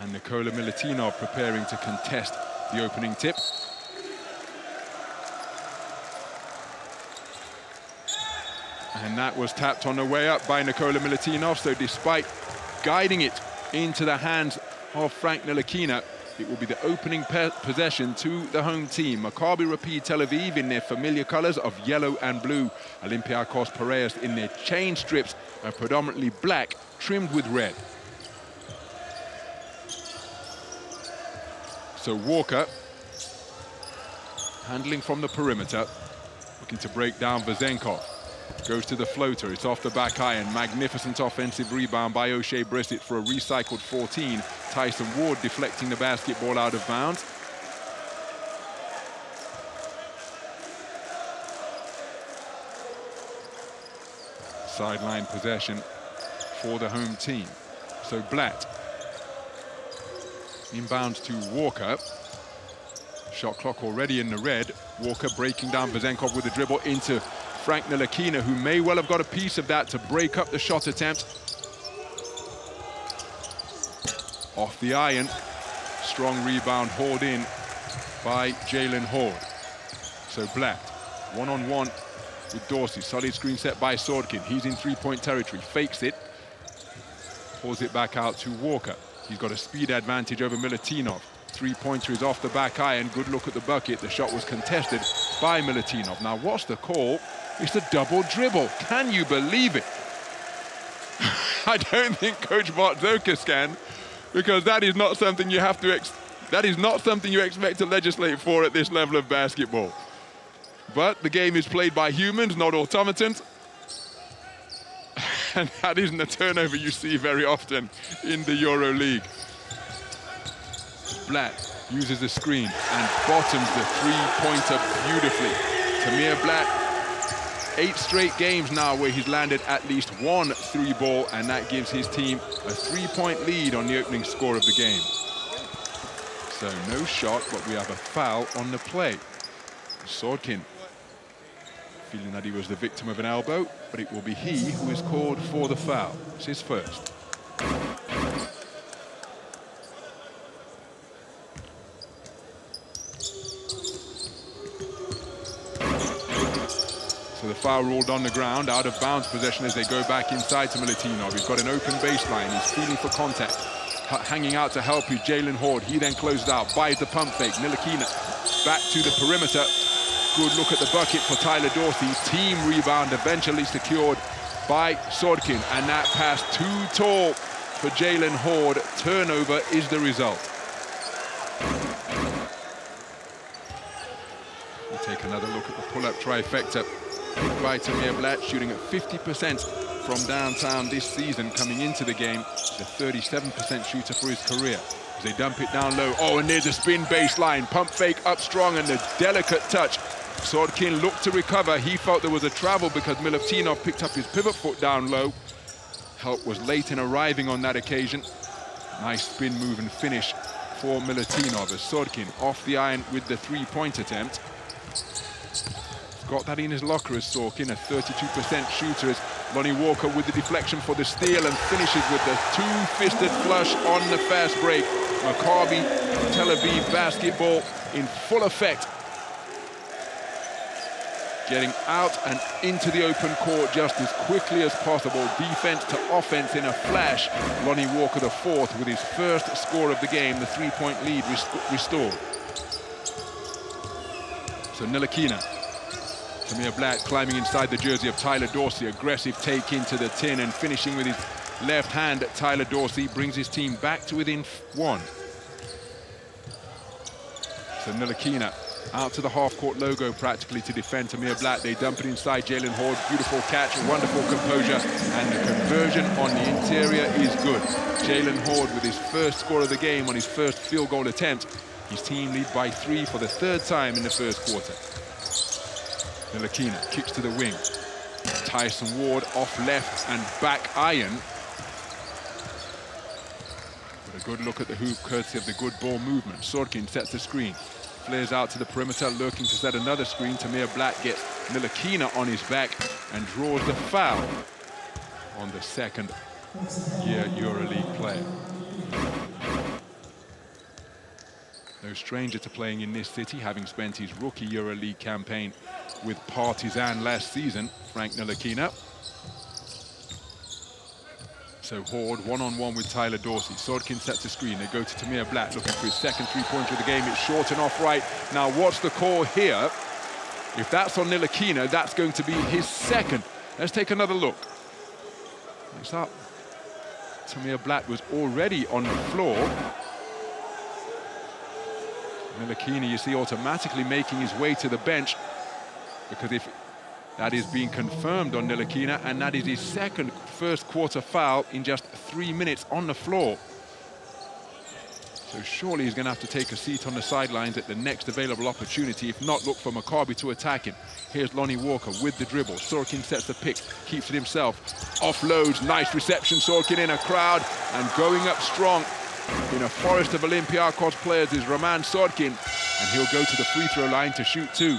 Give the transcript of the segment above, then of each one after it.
And Nikola Milutinov preparing to contest the opening tip. And that was tapped on the way up by Nikola Milutinov, so despite guiding it into the hands of Frank Ntilikina, it will be the opening possession to the home team. Maccabi Rapyd Tel Aviv in their familiar colors of yellow and blue. Olympia Piraeus in their chain strips of predominantly black, trimmed with red. So Walker, handling from the perimeter, looking to break down Vezenkov. Goes to the floater, it's off the back iron. Magnificent offensive rebound by O'Shea Brissett for a recycled 14. Tyson Ward deflecting the basketball out of bounds. Sideline possession for the home team. So Blatt inbounds to Walker. Shot clock already in the red. Walker breaking down Vezenkov with a dribble into Frank Ntilikina, who may well have got a piece of that to break up the shot attempt. Off the iron. Strong rebound hauled in by Jalen Horde. So Blatt, one-on-one with Dorsey. Solid screen set by Sordkin. He's in three-point territory, fakes it. Pulls it back out to Walker. He's got a speed advantage over Milutinov. Three-pointer is off the back iron. Good look at the bucket. The shot was contested by Milutinov. Now, what's the call? It's a double dribble. Can you believe it? I don't think Coach Bartzokas can, because that is not something you have to that is not something you expect to legislate for at this level of basketball. But the game is played by humans, not automatons. And that isn't a turnover you see very often in the EuroLeague. Blatt uses the screen and bottoms the three-pointer beautifully. Tamir Blatt, 8 straight games now where he's landed at least one three ball, and that gives his team a 3-point lead on the opening score of the game. So no shot, but we have a foul on the play. Sordkin feeling that he was the victim of an elbow, but it will be he who is called for the foul. It's his first. So the foul ruled on the ground, out of bounds possession as they go back inside to Milutinov. He's got an open baseline, he's feeling for contact. Hanging out to help you, Jalen Horde. He then closed out, buys the pump fake. Ntilikina back to the perimeter. Good look at the bucket for Tyler Dorsey. Team rebound eventually secured by Sordkin. And that pass too tall for Jalen Horde. Turnover is the result. We'll take another look at the pull-up trifecta by Tamir Blatt, shooting at 50% from downtown this season. Coming into the game, he's a 37% shooter for his career. As they dump it down low. Oh, and there's a spin baseline. Pump fake up strong and the delicate touch. Sordkin looked to recover. He felt there was a travel because Milutinov picked up his pivot foot down low. Help was late in arriving on that occasion. Nice spin move and finish for Milutinov as Sordkin off the iron with the three-point attempt. Got that in his locker as Sordkin, a 32% shooter, as Lonnie Walker with the deflection for the steal and finishes with the two-fisted flush on the fast break. Maccabi Tel Aviv basketball in full effect. Getting out and into the open court just as quickly as possible. Defense to offense in a flash. Lonnie Walker the fourth with his first score of the game, the three-point lead restored. So Ntilikina. Tamir Blatt climbing inside the jersey of Tyler Dorsey. Aggressive take into the tin and finishing with his left hand. Tyler Dorsey brings his team back to within one. So Ntilikina out to the half-court logo practically to defend Tamir Blatt. They dump it inside Jalen Horde. Beautiful catch, wonderful composure, and the conversion on the interior is good. Jalen Horde with his first score of the game on his first field goal attempt. His team lead by 3 for the third time in the first quarter. Ntilikina kicks to the wing. Tyson Ward off left and back iron. But a good look at the hoop courtesy of the good ball movement. Sordkin sets the screen. Flares out to the perimeter, lurking to set another screen. Tamir Blatt gets Ntilikina on his back and draws the foul on the second-year EuroLeague player. No stranger to playing in this city, having spent his rookie EuroLeague campaign with Partizan last season, Frank Ntilikina. So Horde, one-on-one with Tyler Dorsey. Sordkin sets the screen. They go to Tamir Blatt, looking for his second three-pointer of the game. It's short and off right. Now, what's the call here? If that's on Ntilikina, that's going to be his second. Let's take another look. It's up. Tamir Blatt was already on the floor. Ntilikina, you see, automatically making his way to the bench, because if that is being confirmed on Ntilikina, and that is his second first quarter foul in just 3 minutes on the floor. So surely he's going to have to take a seat on the sidelines at the next available opportunity. If not, look for Maccabi to attack him. Here's Lonnie Walker with the dribble. Sorokin sets the pick, keeps it himself. Offloads, nice reception. Sorokin in a crowd and going up strong in a forest of Olympiyakos players is Roman Sorokin, and he'll go to the free throw line to shoot two.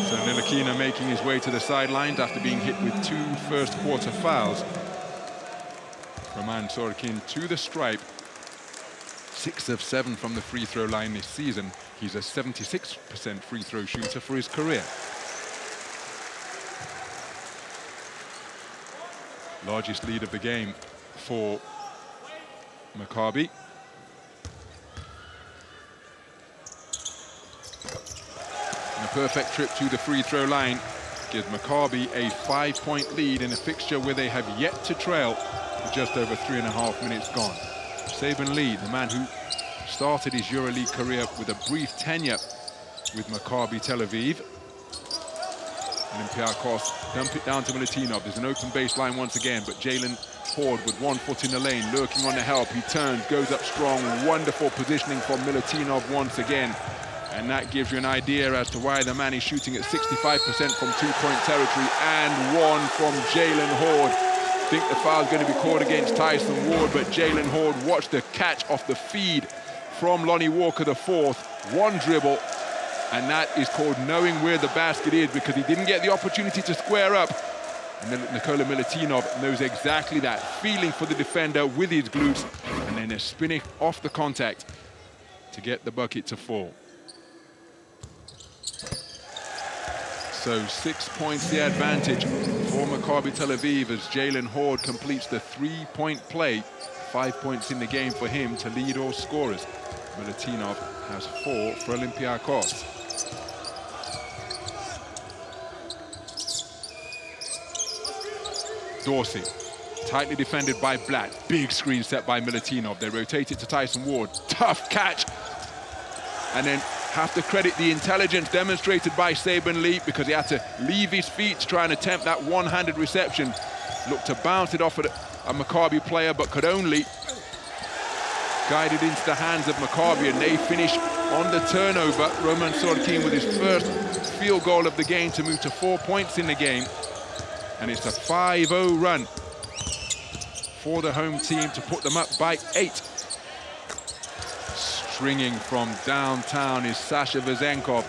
So Ntilikina making his way to the sidelines after being hit with 2 first quarter fouls. Roman Sorokin to the stripe. 6 of 7 from the free throw line this season. He's a 76% free throw shooter for his career. Largest lead of the game for Maccabi. And a perfect trip to the free throw line gives Maccabi a 5-point lead in a fixture where they have yet to trail with just over 3.5 minutes gone. Saban Lee, the man who started his EuroLeague career with a brief tenure with Maccabi Tel Aviv. Olympiyakos dump it down to Milutinov. There's an open baseline once again, but Jalen Horde with 1 foot in the lane, lurking on the help. He turns, goes up strong. Wonderful positioning from Milutinov once again. And that gives you an idea as to why the man is shooting at 65% from two-point territory, and 1 from Jalen Horde. I think the foul's going to be called against Tyson Ward, but Jalen Horde, watch the catch off the feed from Lonnie Walker, the 4th. 1 dribble. And that is called knowing where the basket is, because he didn't get the opportunity to square up. And then Nikola Milutinov knows exactly that, feeling for the defender with his glutes, and then they're spinning off the contact to get the bucket to fall. So 6 points the advantage for Maccabi Tel Aviv as Jalen Horde completes the 3-point play. 5 points in the game for him to lead all scorers. Milutinov has 4 for Olympiyakos. Dorsey, tightly defended by Blatt. Big screen set by Milutinov. They rotate it to Tyson Ward. Tough catch. And then have to credit the intelligence demonstrated by Saban Lee, because he had to leave his feet to try and attempt that one-handed reception. Looked to bounce it off at a Maccabi player, but could only guide it into the hands of Maccabi, and they finish on the turnover. Roman Sorokin with his first field goal of the game to move to 4 points in the game. And it's a 5-0 run for the home team to put them up by 8. Stringing from downtown is Sasha Vezenkov.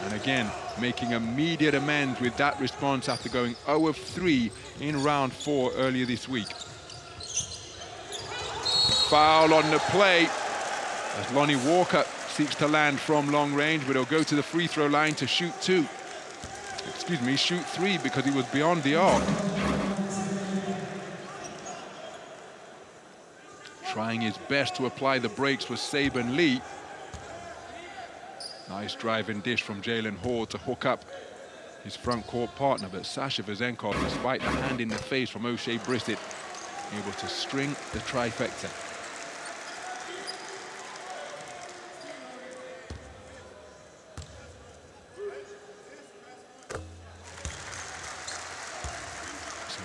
And again, making immediate amends with that response after going 0 of 3 in round 4 earlier this week. Foul on the play as Lonnie Walker seeks to land from long range, but he'll go to the free throw line to shoot 2. Excuse me, shoot 3, because he was beyond the arc. Trying his best to apply the brakes was Saban Lee. Nice drive and dish from Jalen Horde to hook up his front court partner, but Sasha Vezenkov, despite the hand in the face from O'Shea Brissett, able to string the trifecta.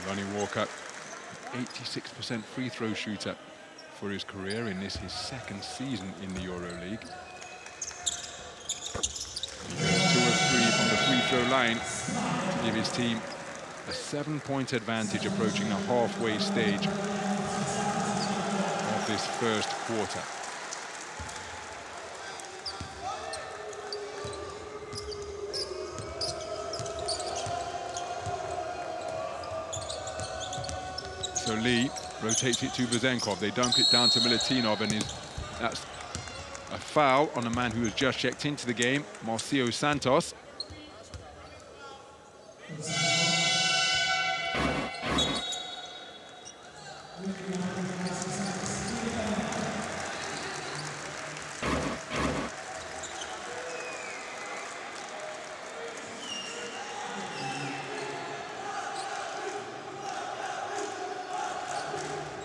Lonnie Walker, 86% free throw shooter for his career in this, his second season in the EuroLeague. 2 of 3 from the free throw line to give his team a 7-point advantage approaching the halfway stage of this first quarter. So Lee rotates it to Vezenkov. They dump it down to Milutinov, and that's a foul on a man who has just checked into the game, Marcio Santos.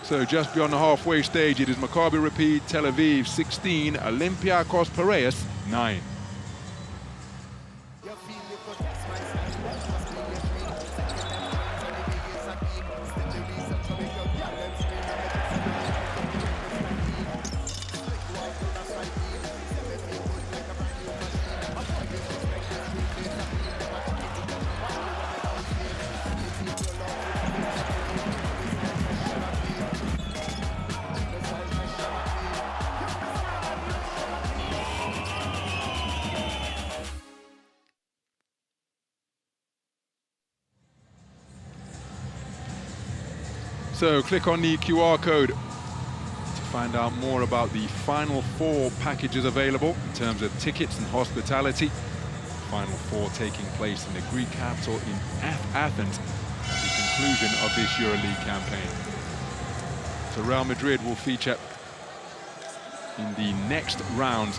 So just beyond the halfway stage, it is Maccabi Rapyd Tel Aviv 16, Olimpiakos Piraeus 9. So click on the QR code to find out more about the Final Four packages available in terms of tickets and hospitality. Final Four taking place in the Greek capital in Athens at the conclusion of this EuroLeague campaign. So Real Madrid will feature in the next round.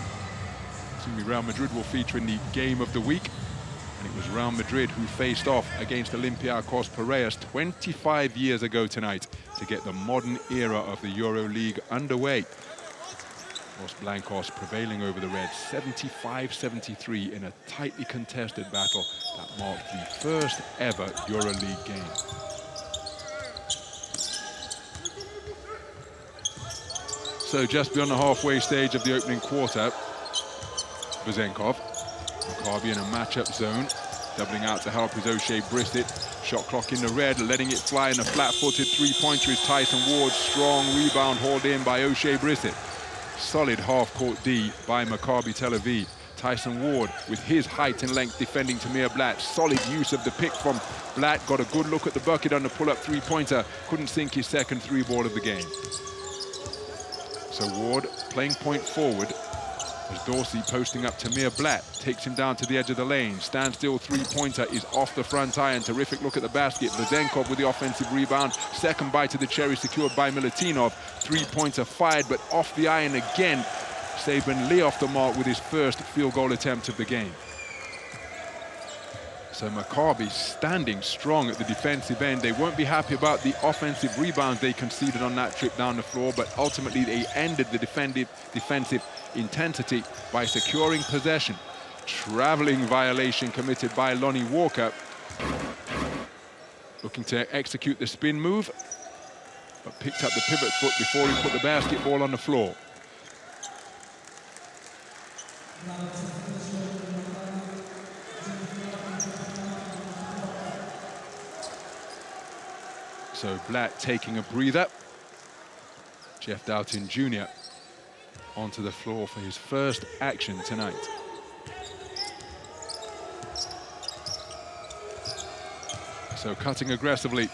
Real Madrid will feature in the game of the week. And it was Real Madrid who faced off against Olimpiakos Piraeus 25 years ago tonight to get the modern era of the EuroLeague underway. Los Blancos prevailing over the Reds 75-73 in a tightly contested battle that marked the first ever EuroLeague game. So just beyond the halfway stage of the opening quarter, Vezenkov. Maccabi in a matchup zone, doubling out to help his O'Shea Brissett. Shot clock in the red, letting it fly, and a flat-footed three-pointer is Tyson Ward. Strong rebound hauled in by O'Shea Brissett. Solid half-court D by Maccabi Tel Aviv. Tyson Ward with his height and length defending Tamir Blatt. Solid use of the pick from Blatt. Got a good look at the bucket on the pull-up three-pointer. Couldn't sink his second three-ball of the game. So Ward playing point forward. As Dorsey posting up Tamir Blatt, takes him down to the edge of the lane. Standstill three-pointer is off the front iron. Terrific look at the basket. Vezenkov with the offensive rebound. Second bite of the cherry secured by Milutinov. Three-pointer fired, but off the iron again. Saban Lee off the mark with his first field goal attempt of the game. So Maccabi standing strong at the defensive end. They won't be happy about the offensive rebounds they conceded on that trip down the floor, but ultimately they ended the defensive intensity by securing possession. Traveling violation committed by Lonnie Walker. Looking to execute the spin move, but picked up the pivot foot before he put the basketball on the floor. So Blatt taking a breather. Jeff Doughton Jr. onto the floor for his first action tonight. So cutting aggressively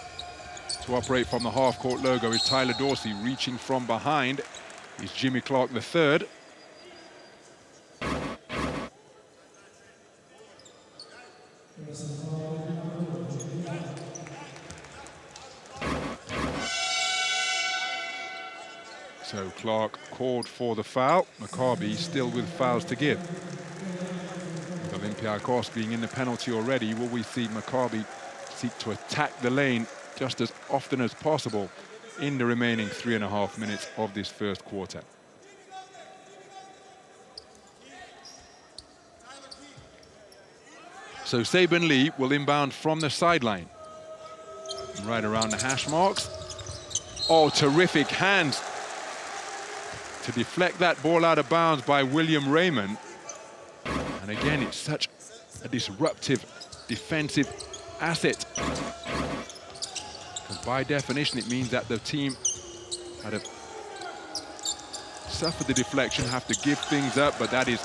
to operate from the half-court logo is Tyler Dorsey. Reaching from behind is Jimmy Clark III. So Clark called for the foul. Maccabi still with fouls to give. With Olimpiakos being in the penalty already, will we see Maccabi seek to attack the lane just as often as possible in the remaining 3.5 minutes of this first quarter? So Saban Lee will inbound from the sideline. Right around the hash marks. Oh, terrific hands to deflect that ball out of bounds by William Raymond. And again, it's such a disruptive defensive asset. Because by definition, it means that the team had to suffer the deflection, have to give things up, but that is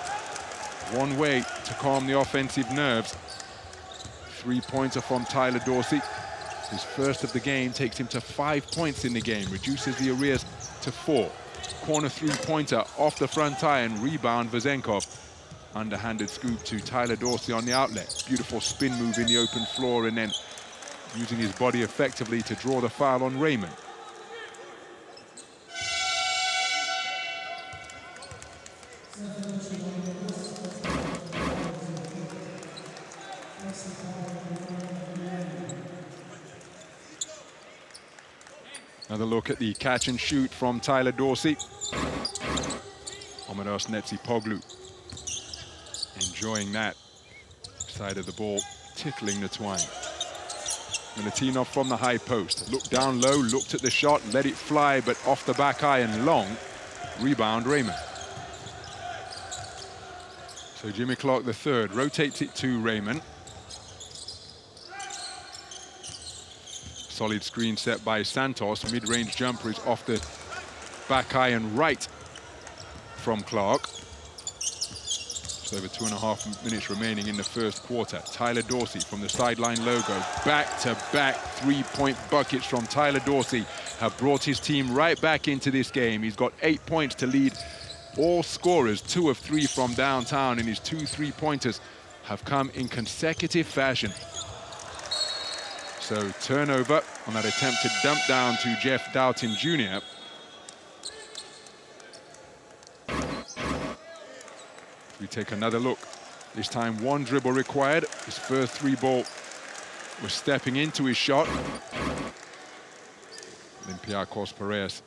one way to calm the offensive nerves. Three-pointer from Tyler Dorsey. His first of the game takes him to 5 points in the game, reduces the arrears to 4. Corner three-pointer off the front iron, rebound Vezenkov. Underhanded scoop to Tyler Dorsey on the outlet. Beautiful spin move in the open floor, and then using his body effectively to draw the foul on Raymond. Another look at the catch and shoot from Tyler Dorsey. Omedos Netsipoglu enjoying that side of the ball, tickling the twine. Milutinov from the high post. Looked down low, looked at the shot, let it fly, but off the back iron long. Rebound Raymond. So Jimmy Clark the third rotates it to Raymond. Solid screen set by Santos. Mid-range jumper is off the back iron right from Clark. Just over 2.5 minutes remaining in the first quarter. Tyler Dorsey from the sideline logo. Back-to-back three-point buckets from Tyler Dorsey have brought his team right back into this game. He's got 8 points to lead all scorers, 2 of 3 from downtown, and his 2 three-pointers have come in consecutive fashion. So turnover on that attempted dump down to Jeff Doughton Jr. We take another look. This time 1 dribble required. His first 3 ball was stepping into his shot. Olympíakos Piraeus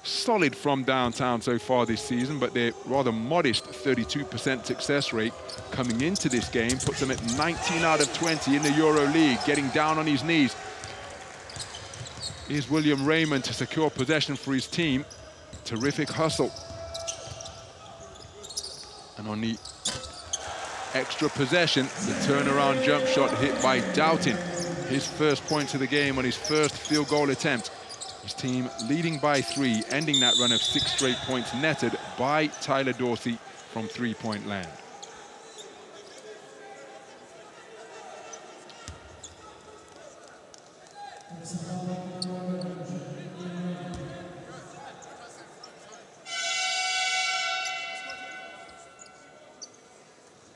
solid from downtown so far this season, but their rather modest 32% success rate coming into this game puts them at 19 out of 20 in the EuroLeague, getting down on his knees. Here's William Raymond to secure possession for his team. Terrific hustle. And on the extra possession, the turnaround jump shot hit by Doughton. His first points of the game on his first field goal attempt. His team leading by 3, ending that run of 6 straight points netted by Tyler Dorsey from three-point land.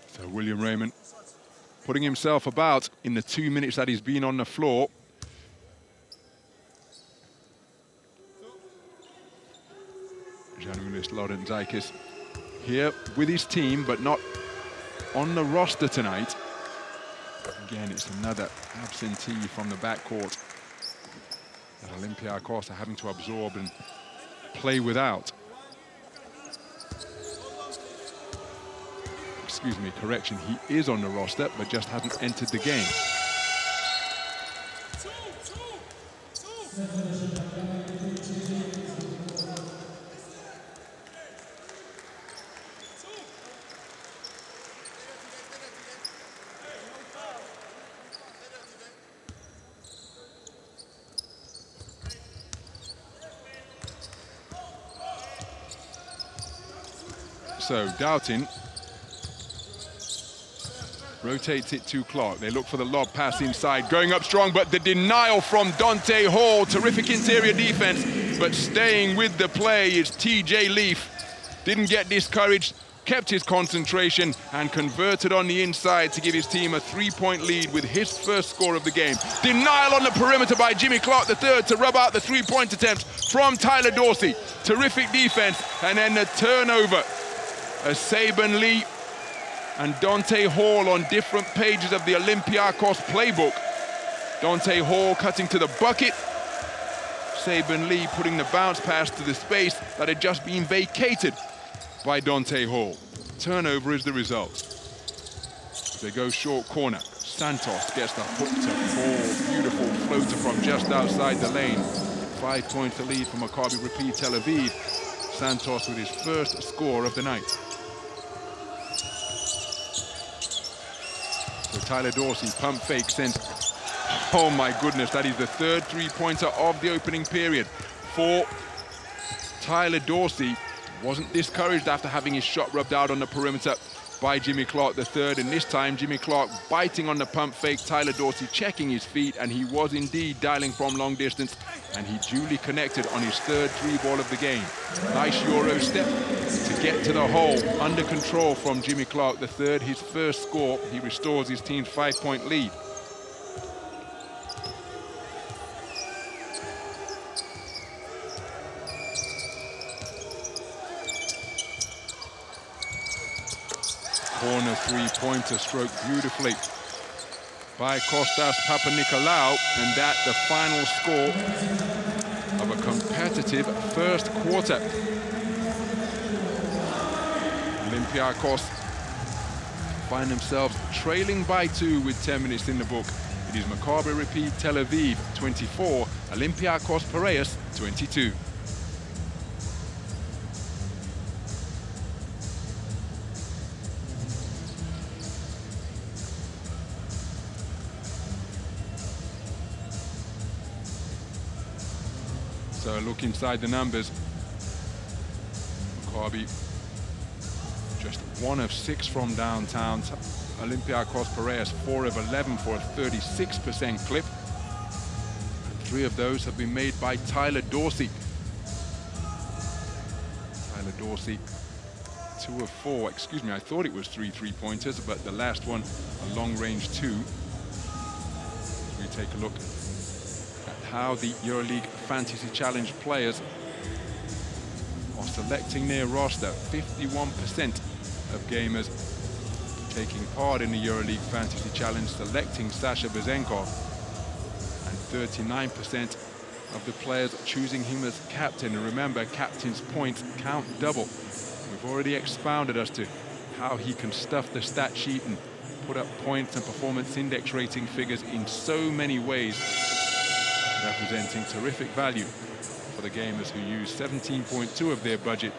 So William Raymond putting himself about in the 2 minutes that he's been on the floor. Janulis Laurentzakis here with his team, but not on the roster tonight. Again, it's another absentee from the backcourt that Olympíakos are having to absorb and play without. Excuse me, correction, he is on the roster, but just hasn't entered the game. So Doughton rotates it to Clark. They look for the lob pass inside, going up strong, but the denial from Dante Hall. Terrific interior defense, but staying with the play is TJ Leaf. Didn't get discouraged, kept his concentration, and converted on the inside to give his team a 3-point lead with his first score of the game. Denial on the perimeter by Jimmy Clark III to rub out the 3-point attempt from Tyler Dorsey. Terrific defense, and then the turnover. Saban Lee and Dante Hall on different pages of the Olympíakos playbook. Dante Hall cutting to the bucket. Saban Lee putting the bounce pass to the space that had just been vacated by Dante Hall. Turnover is the result. They go short corner. Santos gets the hook to fall. Beautiful floater from just outside the lane. 5 points to lead for Maccabi Tel Aviv. Santos with his first score of the night. So Tyler Dorsey, pump fake, sends, oh my goodness, that is the third 3-pointer of the opening period for Tyler Dorsey. Wasn't discouraged after having his shot rubbed out on the perimeter. by Jimmy Clark III, and this time Jimmy Clark biting on the pump fake, Tyler Dorsey checking his feet, and he was indeed dialing from long distance, and he duly connected on his third three-ball of the game. Nice Euro step to get to the hole, under control from Jimmy Clark III. His first score, he restores his team's 5-point lead. Corner three-pointer stroked beautifully by Kostas Papanikolaou, and that the final score of a competitive first quarter. Olympiakoss find themselves trailing by 2 with 10 minutes in the book. It is Maccabi Rapyd Tel Aviv 24, Olympiakoss Piraeus 22. So look inside the numbers. Maccabi just 1 of 6 from downtown. Olympiakoss Piraeus 4 of 11 for a 36% clip. And 3 of those have been made by Tyler Dorsey. Tyler Dorsey 2 of 4, excuse me, I thought it was 3 three-pointers, but the last one a long-range 2. We take a look how the EuroLeague Fantasy Challenge players are selecting their roster. 51% of gamers taking part in the EuroLeague Fantasy Challenge selecting Sasha Vezenkov, and 39% of the players choosing him as captain. And remember, captain's points count double. We've already expounded as to how he can stuff the stat sheet and put up points and performance index rating figures in so many ways, representing terrific value for the gamers who use 17.2 of their budget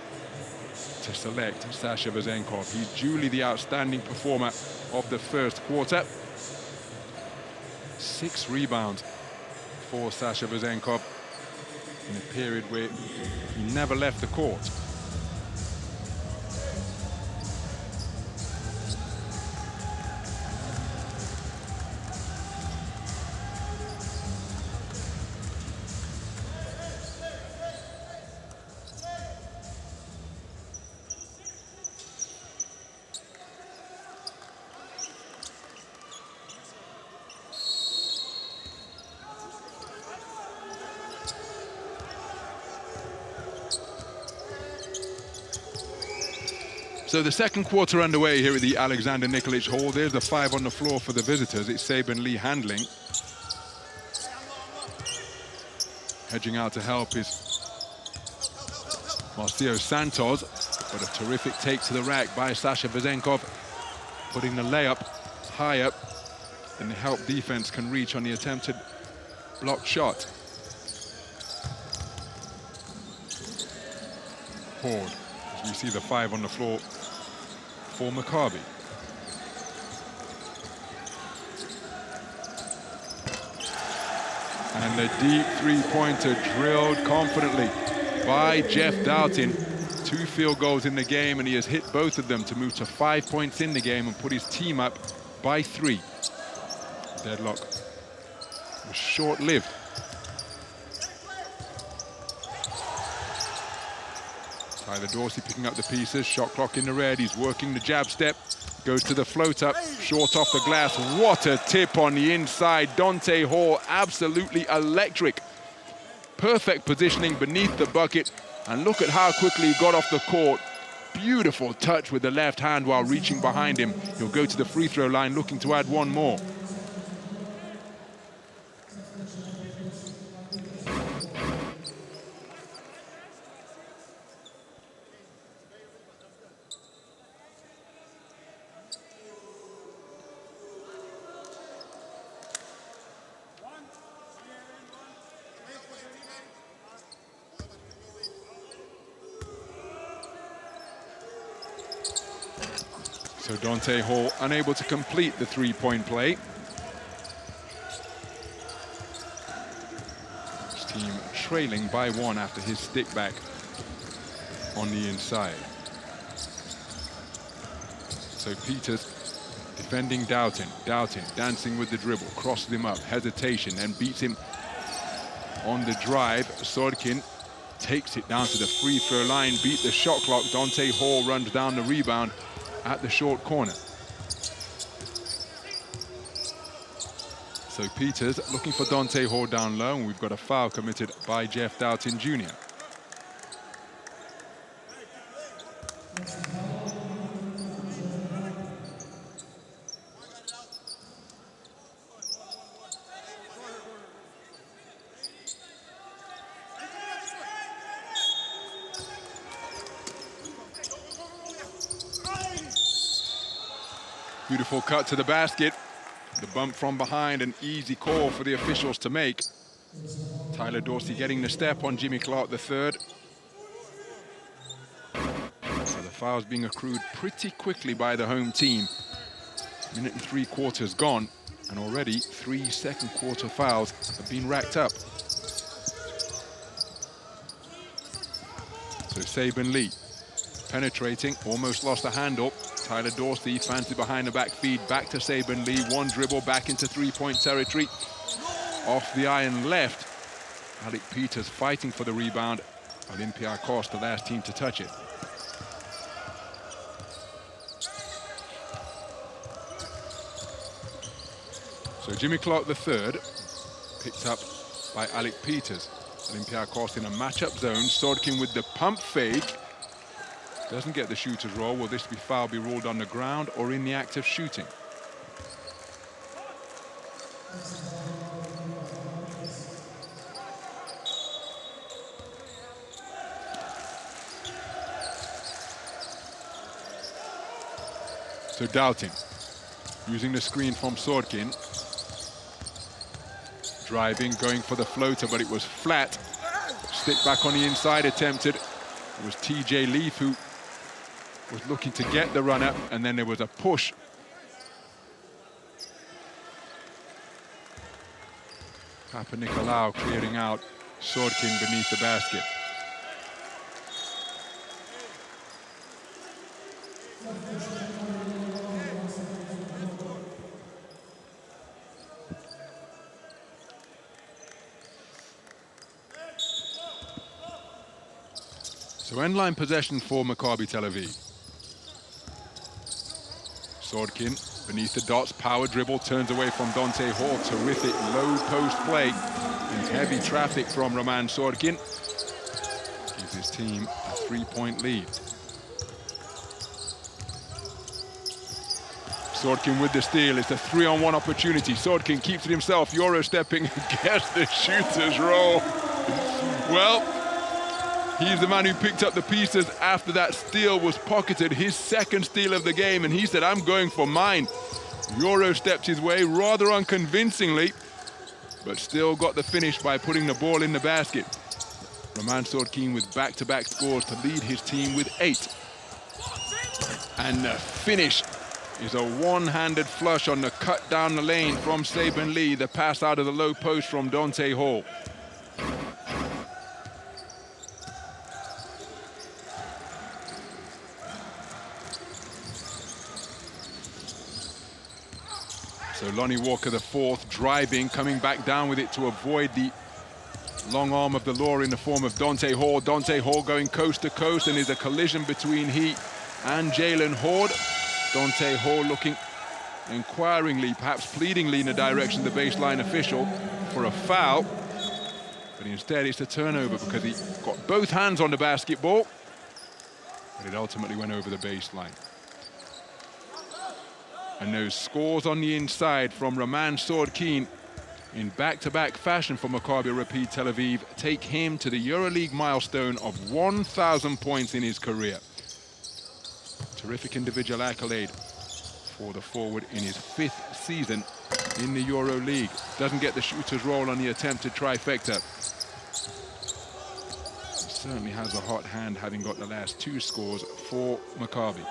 to select Sasha Vezenkov. He's duly the outstanding performer of the first quarter. 6 rebounds for Sasha Vezenkov in a period where he never left the court. So the second quarter underway here at the Alexander Nikolic Hall. There's the 5 on the floor for the visitors. It's Saban Lee handling. Hedging out to help is Marcio Santos, but a terrific take to the rack by Sasha Vezenkov, putting the layup high up, and the help defense can reach on the attempted blocked shot. Horde, as we see the 5 on the floor for Maccabi. And the deep three-pointer drilled confidently by Jeff Doughton. 2 field goals in the game, and he has hit both of them to move to 5 points in the game and put his team up by 3. Deadlock was short-lived. Tyler Dorsey picking up the pieces, shot clock in the red, he's working the jab step, goes to the float up, short off the glass. What a tip on the inside. Dante Hall, absolutely electric. Perfect positioning beneath the bucket, and look at how quickly he got off the court. Beautiful touch with the left hand while reaching behind him. He'll go to the free throw line looking to add 1 more. So Dante Hall unable to complete the 3-point play. His team trailing by 1 after his stick back on the inside. So So Peters defending Doughton, dancing with the dribble, crosses him up, hesitation, and beats him on the drive. Sordkin takes it down to the free throw line, beat the shot clock. Dante Hall runs down the rebound at the short corner. So Peters looking for Dante Hall down low, and we've got a foul committed by Jeff Doughton Jr. Beautiful cut to the basket. The bump from behind, an easy call for the officials to make. Tyler Dorsey getting the step on Jimmy Clark III. So the foul's being accrued pretty quickly by the home team. Minute and 3/4 gone, and already 3 second quarter fouls have been racked up. So Saban Lee penetrating, almost lost the handle. Tyler Dorsey, fancy behind the back feed, back to Saban Lee, one dribble back into three-point territory. Off the iron left, Alec Peters fighting for the rebound. Olympia-Cost, the last team to touch it. So Jimmy Clark III, picked up by Alec Peters. Olympia-Cost in a matchup zone, Sordkin with the pump fake. Doesn't get the shooter's roll. Will this foul be ruled on the ground or in the act of shooting? So Doughton, using the screen from Sordkin. Driving, going for the floater, but it was flat. Stick back on the inside attempted. It was TJ Leaf who was looking to get the run-up, and then there was a push. Papa Nicolau clearing out Sordkin beneath the basket. So end-line possession for Maccabi Tel Aviv. Sordkin beneath the dots, power dribble, turns away from Dante Hall. Terrific low post play in heavy traffic from Roman Sordkin. Gives his team a 3-point lead. Sordkin with the steal. It's a 3-on-1 opportunity. Sordkin keeps it himself. Euro stepping, gets the shooter's roll. Well, he's the man who picked up the pieces after that steal was pocketed, his second steal of the game, and he said, I'm going for mine. Euro steps his way rather unconvincingly, but still got the finish by putting the ball in the basket. Roman Sordkin with back-to-back scores to lead his team with 8. And the finish is a one-handed flush on the cut down the lane from Saban Lee, the pass out of the low post from Dante Hall. So Lonnie Walker IV driving, coming back down with it to avoid the long arm of the law in the form of Dante Hall. Dante Hall going coast to coast, and there's a collision between he and Jalen Horde. Dante Hall looking inquiringly, perhaps pleadingly in the direction of the baseline official for a foul. But instead it's a turnover because he got both hands on the basketball, but it ultimately went over the baseline. And those scores on the inside from Roman Sordkin in back-to-back fashion for Maccabi Rapyd Tel Aviv take him to the EuroLeague milestone of 1,000 points in his career. Terrific individual accolade for the forward in his 5th season in the EuroLeague. Doesn't get the shooter's roll on the attempted trifecta. He certainly has a hot hand, having got the last 2 scores for Maccabi.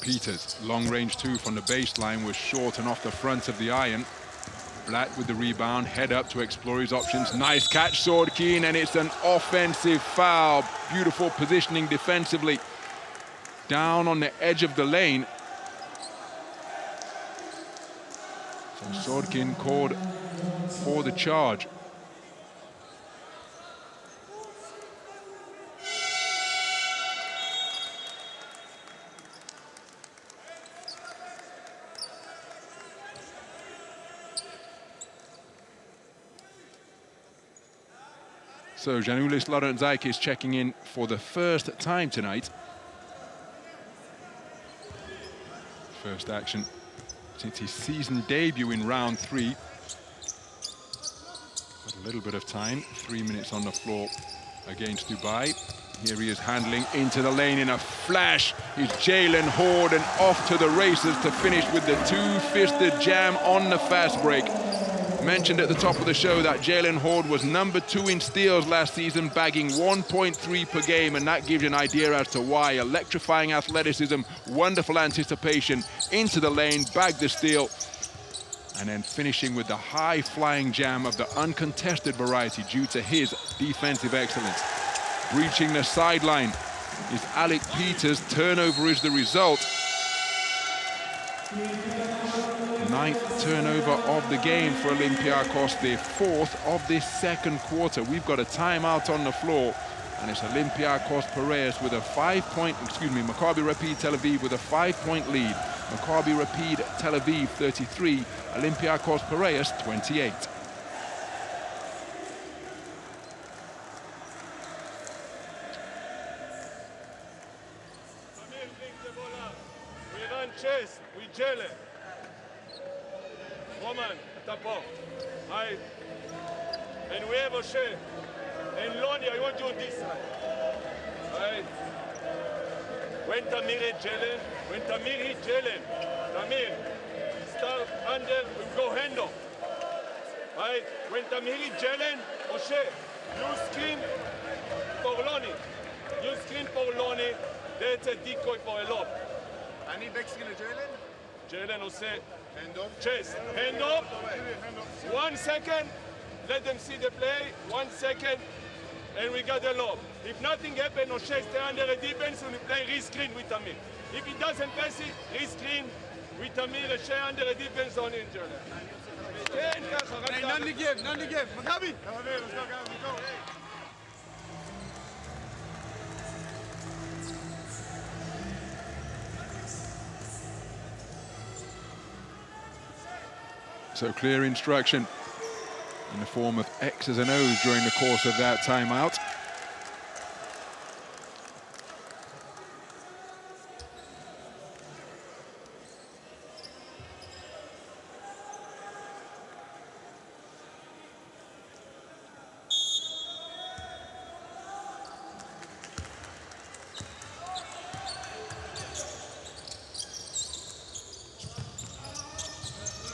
Peters, long range 2 from the baseline, was short and off the front of the iron. Blatt with the rebound, head up to explore his options. Nice catch, Swordkeen, and it's an offensive foul. Beautiful positioning defensively. Down on the edge of the lane. So Swordkeen called for the charge. So Janulis Laurentzaikis checking in for the first time tonight. First action since his season debut in round 3. Got a little bit of time, 3 minutes on the floor against Dubai. Here he is handling into the lane in a flash. He's Jalen Horde and off to the races to finish with the two-fisted jam on the fast break. Mentioned at the top of the show that Jalen Horde was #2 in steals last season, bagging 1.3 per game, and that gives you an idea as to why. Electrifying athleticism, wonderful anticipation, into the lane, bagged the steal, and then finishing with the high-flying jam of the uncontested variety due to his defensive excellence. Breaching the sideline is Alec Peters. Turnover is the result. 9th turnover of the game for Olympiakos, their 4th of this second quarter. We've got a timeout on the floor, and it's Olympiakos Piraeus with a Maccabi Rapyd Tel Aviv with a 5-point lead. Maccabi Rapyd Tel Aviv 33, Olympiakos Piraeus 28. We run chase, we Jalen. Roman, אתה פה. Hi. And we have O'Shea. And Lonnie, I want you on this side. Hi. When Tamir hit Jalen, Tamir, start under, we go hand off. Hi. When Tamir hit Jalen, O'Shea, you screen for Lonnie. That's a decoy for a lob. אני בקסקין לג'יילן? Jalen עושה hand off. chase, hand off. 1 second, let them see the play. 1 second, and we got the lob. If nothing happens, O'Shea stay under a defense and we play re-screen with Tamir. If he doesn't pass it, re-screen with Tamir, O'Shea under a defense on in Jalen. כן, ככה, רק ככה. none to give. מכבי! let's go. So clear instruction in the form of X's and O's during the course of that timeout.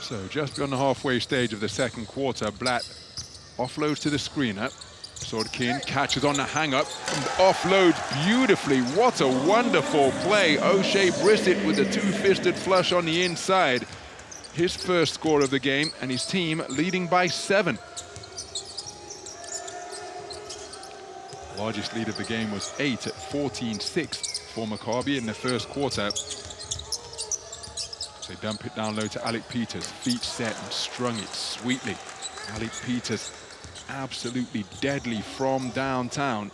So just beyond the halfway stage of the second quarter, Blatt offloads to the screener. Swordkeen catches on the hang-up and offloads beautifully. What a wonderful play. O'Shea Brissett with a two-fisted flush on the inside. His first score of the game, and his team leading by 7. Largest lead of the game was 8 at 14-6 for Maccabi in the first quarter. They dump it down low to Alec Peters. Feet set and strung it sweetly. Alec Peters, absolutely deadly from downtown.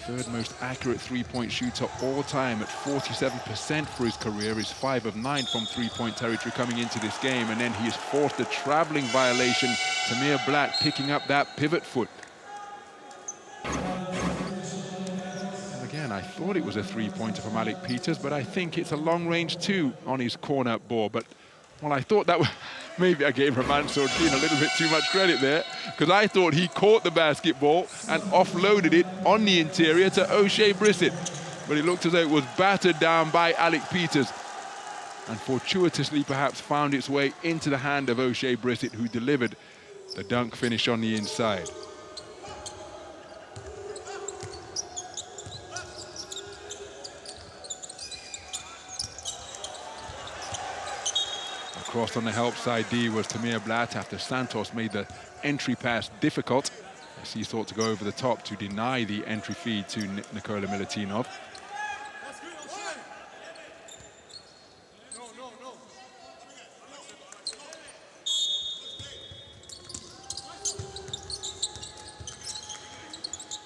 Third most accurate three-point shooter all time at 47% for his career. He's 5 of 9 from three-point territory coming into this game. And then he has forced a traveling violation. Tamir Blatt picking up that pivot foot. I thought it was a three-pointer from Alec Peters, but I think it's a long-range 2 on his corner ball. But, well, I thought that was... Maybe I gave Roman Swordkeen a little bit too much credit there, because I thought he caught the basketball and offloaded it on the interior to O'Shea Brissett. But it looked as though it was battered down by Alec Peters and fortuitously perhaps found its way into the hand of O'Shea Brissett, who delivered the dunk finish on the inside. Crossed on the help side D was Tamir Blatt after Santos made the entry pass difficult, as he sought to go over the top to deny the entry feed to Nikola Milutinov.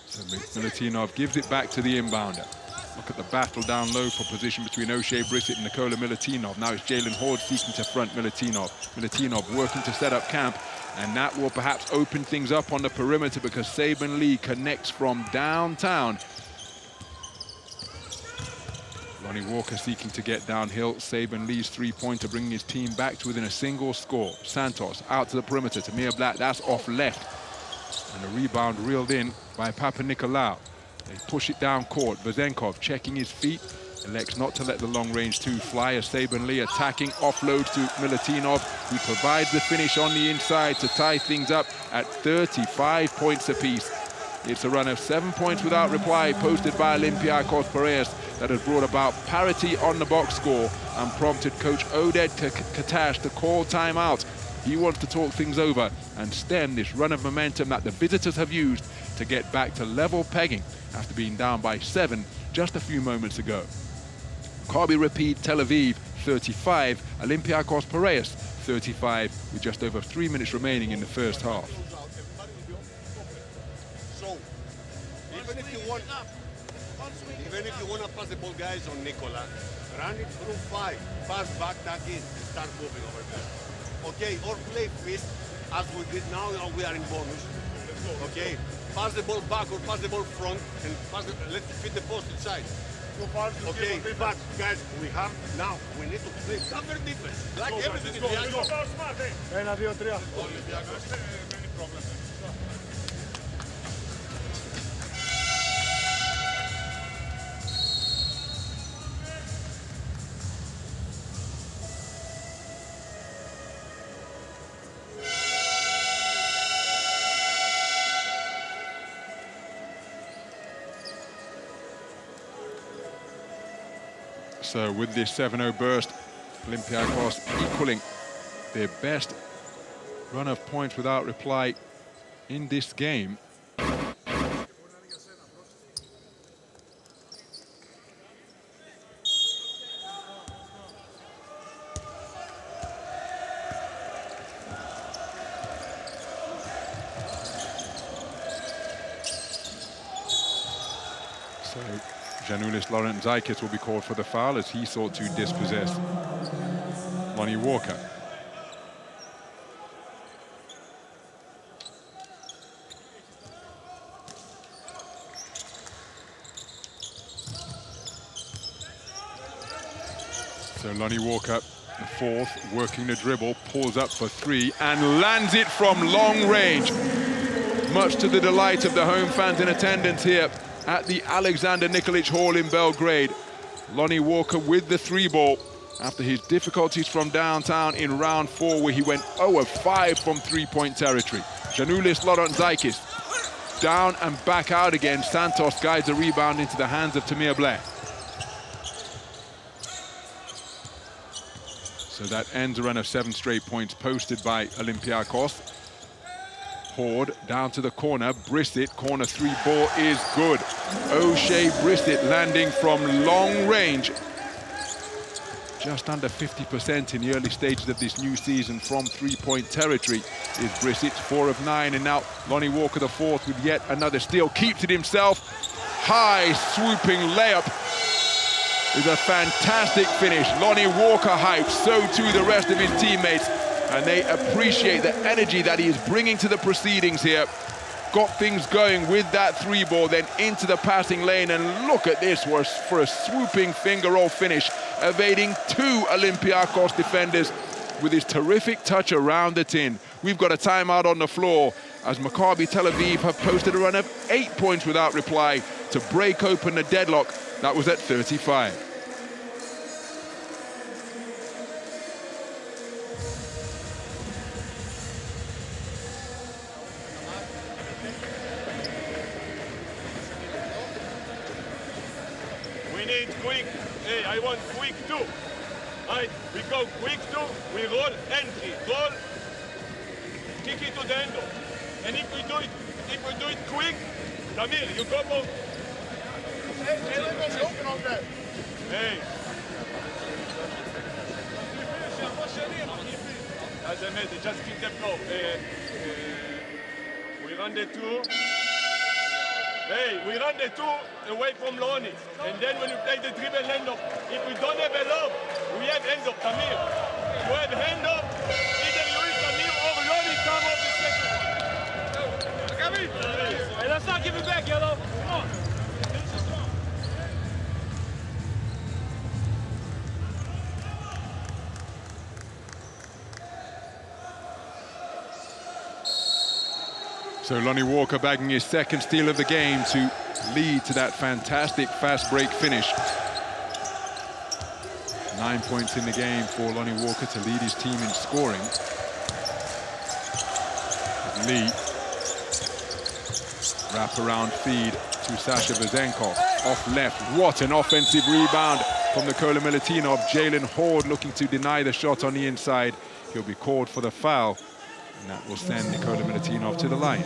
So Milutinov gives it back to the inbounder. Look at the battle down low for position between O'Shea Brissett and Nikola Milutinov. Now it's Jalen Horde seeking to front Milutinov. Milutinov working to set up camp, and that will perhaps open things up on the perimeter because Saban Lee connects from downtown. Lonnie Walker seeking to get downhill. Saban Lee's three-pointer bringing his team back to within a single score. Santos out to the perimeter. Tamir Blatt, that's off left. And a rebound reeled in by Papa Nicolau. They push it down court. Vezenkov checking his feet. Elects not to let the long-range two fly as Saban Lee attacking, offloads to Milutinov, who provides the finish on the inside to tie things up at 35 points apiece. It's a run of 7 points without reply posted by Olympiacos Piraeus that has brought about parity on the box score and prompted coach Oded Katash to call timeout. He wants to talk things over and stem this run of momentum that the visitors have used to get back to level pegging after being down by 7 just a few moments ago. Maccabi Rapyd Tel Aviv 35, Olympiacos Piraeus 35, with just over 3 minutes remaining in the first half. So, even if you want to pass the ball, guys, on Nicola, run it through 5, pass back, tag in, and start moving over there. Okay, or play fist, as we did now we are in bonus. Okay, pass the ball back or pass the ball front, and let's fit the post inside. Okay, but guys, we need to play cover defense. Like everything in the action. 1, 2, 3. So with this 7-0 burst, Olympiacos equaling their best run of points without reply in this game. Janulis Laurent Zykis will be called for the foul as he sought to dispossess Lonnie Walker. So Lonnie Walker, the fourth, working the dribble, pulls up for 3 and lands it from long range. Much to the delight of the home fans in attendance here at the Alexander Nikolic Hall in Belgrade. Lonnie Walker with the 3-ball after his difficulties from downtown in round 4 where he went 0 of 5 from 3-point territory. Janulis Laurent Zykis down and back out again. Santos guides the rebound into the hands of Tamir Blatt. So that ends a run of 7 straight points posted by Olympiacos. Horde down to the corner. Brissett, corner 3 ball is good. O'Shea Brissett landing from long range. Just under 50% in the early stages of this new season from 3-point territory is Brissett, 4 of 9. And now Lonnie Walker, the 4th, with yet another steal. Keeps it himself. High swooping layup is a fantastic finish. Lonnie Walker hyped, so too the rest of his teammates. And they appreciate the energy that he is bringing to the proceedings here. Got things going with that 3-ball, then into the passing lane. And look at this for a swooping finger roll finish, evading 2 Olympiacos defenders with his terrific touch around the tin. We've got a timeout on the floor as Maccabi Tel Aviv have posted a run of 8 points without reply to break open the deadlock that was at 35. Quick, hey, I want quick too. Right, we go quick too, we roll, entry, roll, kick it to the end. And if we do it quick, Tamir, you go for... Hey, open on that. Hey. As I made, just keep the flow. We run the two. Hey, we run the two away from Loni. And then when we play the dribble hand-off, if we don't have a lob, we have hands-off, Tamir. You have hand-off, either you eat Tamir or Loni come off the second one. Maccabi! Hey, let's not give it back, Yellow. Come on. So Lonnie Walker bagging his second steal of the game to lead to that fantastic fast break finish. 9 points in the game for Lonnie Walker to lead his team in scoring. Lee, wrap around feed to Sasha Vezenkov. Off left, what an offensive rebound from Nikola Milutinov. Jalen Horde looking to deny the shot on the inside. He'll be called for the foul. And that will send Nikola Milutinov to the line.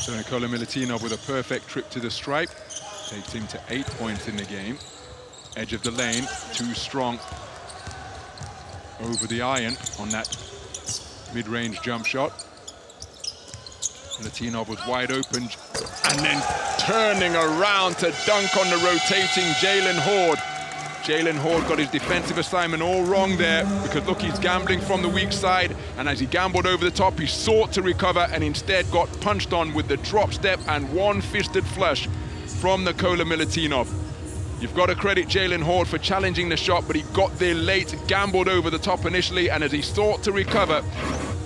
So Nikola Milutinov with a perfect trip to the stripe. Takes him to 8 points in the game. Edge of the lane, too strong. Over the iron on that mid-range jump shot. Milutinov was wide open. And then turning around to dunk on the rotating Jalen Horde. Jalen Horde got his defensive assignment all wrong there because, look, he's gambling from the weak side, and as he gambled over the top, he sought to recover and instead got punched on with the drop step and one-fisted flush from Nikola Milutinov. You've got to credit Jalen Horde for challenging the shot, but he got there late, gambled over the top initially, and as he sought to recover,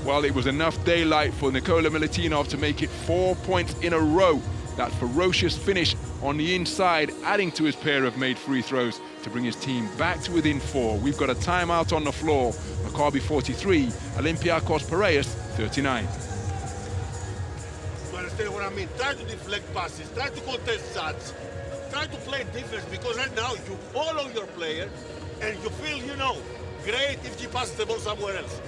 well, it was enough daylight for Nikola Milutinov to make it 4 points in a row. That ferocious finish on the inside, adding to his pair of made free throws to bring his team back to within 4. We've got a timeout on the floor. Maccabi 43, Olympia Piraeus 39. You understand what I mean? Try to deflect passes, try to contest shots, try to play defense, because right now you follow your player and you feel, you know, great if he passes the ball somewhere else.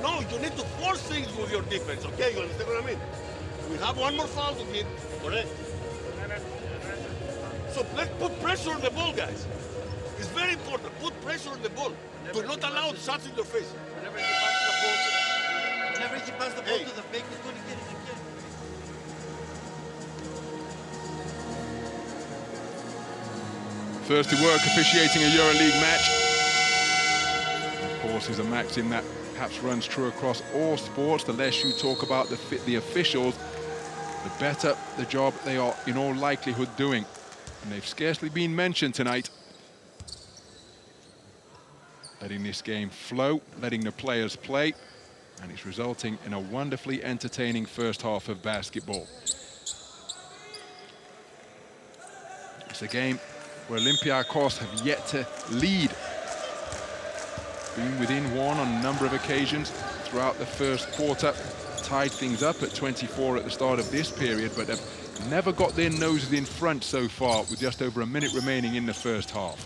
No, you need to force things with your defense, okay? You understand what I mean? We have one more foul to hit, correct? So let's put pressure on the ball, guys. It's very important. Put pressure on the ball. Do not allow shots in your face. Whenever he passes the ball to the fake, he's going to get it again. First to work officiating a EuroLeague match. Of course, is a maxim that perhaps runs true across all sports. The less you talk about the officials, the better the job they are in all likelihood doing. And they've scarcely been mentioned tonight. Letting this game flow, letting the players play, and it's resulting in a wonderfully entertaining first half of basketball. It's a game where Olympia have yet to lead. Been within one on a number of occasions throughout the first quarter. Tied things up at 24 at the start of this period, but have never got their noses in front so far with just over a minute remaining in the first half.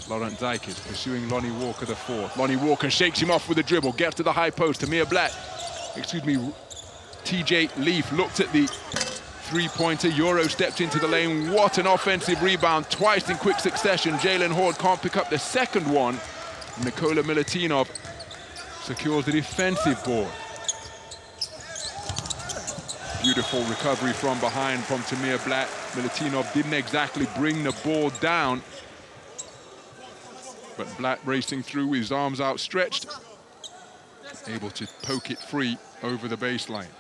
Laurent Dykers pursuing Lonnie Walker the fourth. Lonnie Walker shakes him off with a dribble, gets to the high post. TJ Leaf looked at the three-pointer. Euro stepped into the lane. What an offensive rebound, twice in quick succession. Jalen Horde can't pick up the second one. Nikola Milutinov secures the defensive board. Beautiful recovery from behind from Tamir Blatt. Milutinov didn't exactly bring the ball down, but Blatt racing through with his arms outstretched, able to poke it free over the baseline.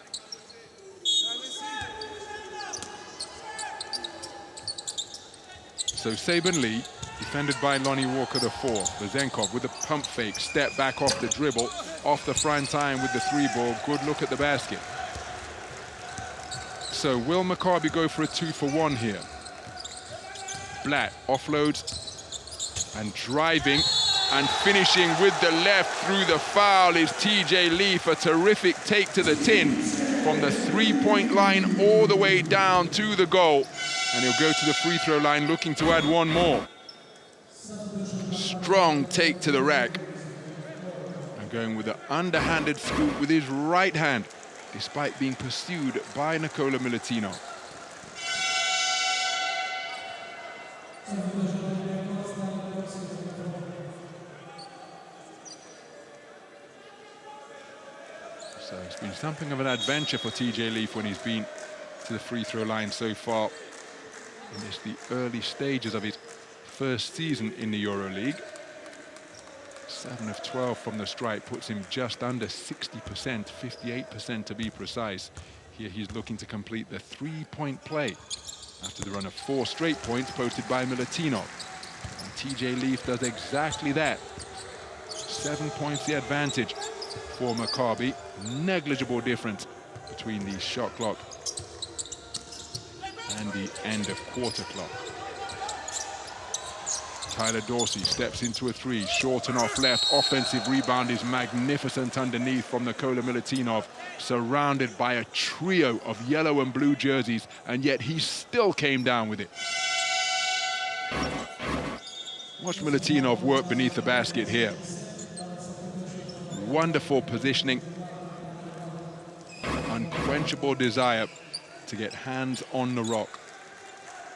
So Saban Lee, defended by Lonnie Walker IV. Vezenkov with a pump fake, step back off the dribble, off the front iron with the three ball. Good look at the basket. So will Maccabi go for a 2-for-1 here? Blatt offloads and driving and finishing with the left through the foul is TJ Leaf. A terrific take to the tin from the three-point line all the way down to the goal. And he'll go to the free throw line looking to add one more. Strong take to the rack. And going with an underhanded scoop with his right hand, despite being pursued by Nikola Milutinov. So it's been something of an adventure for TJ Leaf when he's been to the free throw line so far. And it's the early stages of his first season in the EuroLeague. 7 of 12 from the stripe puts him just under 60%, 58% to be precise. Here he's looking to complete the three-point play after the run of 4 straight points posted by Milutinov. And TJ Leaf does exactly that. 7 points the advantage for Maccabi. Negligible difference between the shot clock and the end of quarter clock. Tyler Dorsey steps into a three, short and off left. Offensive rebound is magnificent underneath from Nikola Milutinov, surrounded by a trio of yellow and blue jerseys, and yet he still came down with it. Watch Milutinov work beneath the basket here. Wonderful positioning. Unquenchable desire to get hands on the rock.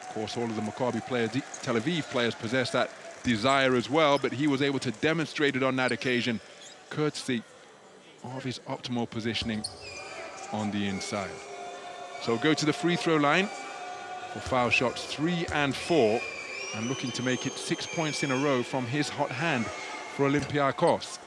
Of course, all of the Maccabi players, Tel Aviv players, possess that desire as well, but he was able to demonstrate it on that occasion, courtesy of his optimal positioning on the inside. So go to the free throw line for foul shots 3 and 4, and looking to make it 6 points in a row from his hot hand for Olympiyakos.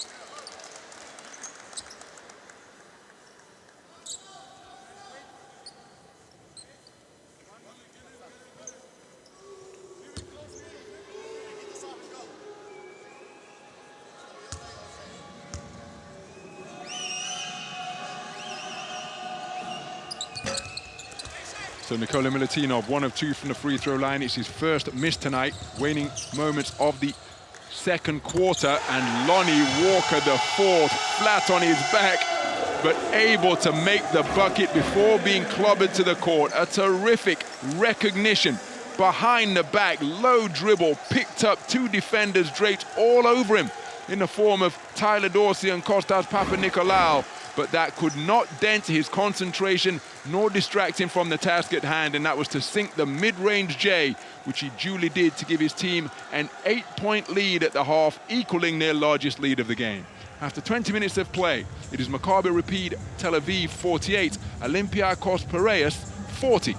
So Nikola Milutinov, 1 of 2 from the free throw line. It's his first miss tonight, waning moments of the second quarter, and Lonnie Walker IV, flat on his back, but able to make the bucket before being clobbered to the court. A terrific recognition behind the back, low dribble, picked up 2 defenders draped all over him in the form of Tyler Dorsey and Kostas Papanikolaou. But that could not dent his concentration nor distract him from the task at hand, and that was to sink the mid-range J, which he duly did to give his team an 8-point lead at the half, equaling their largest lead of the game. After 20 minutes of play, it is Maccabi Rapyd Tel Aviv 48, Olympiyakos Piraeus 40.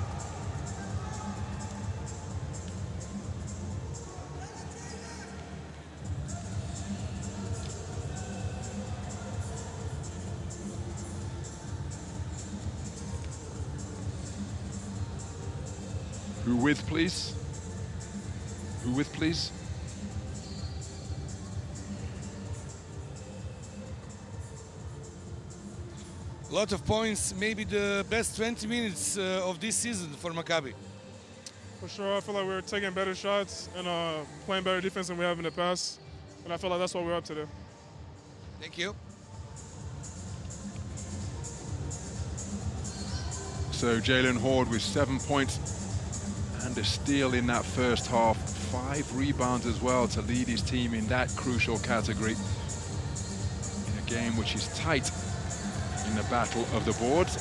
Who with, please? Who with, please? A lot of points, maybe the best 20 minutes of this season for Maccabi. For sure, I feel like we're taking better shots and playing better defense than we have in the past. And I feel like that's what we're up to today. Thank you. So Jalen Horde with 7 points and a steal in that first half. 5 rebounds as well to lead his team in that crucial category. In a game which is tight in the battle of the boards.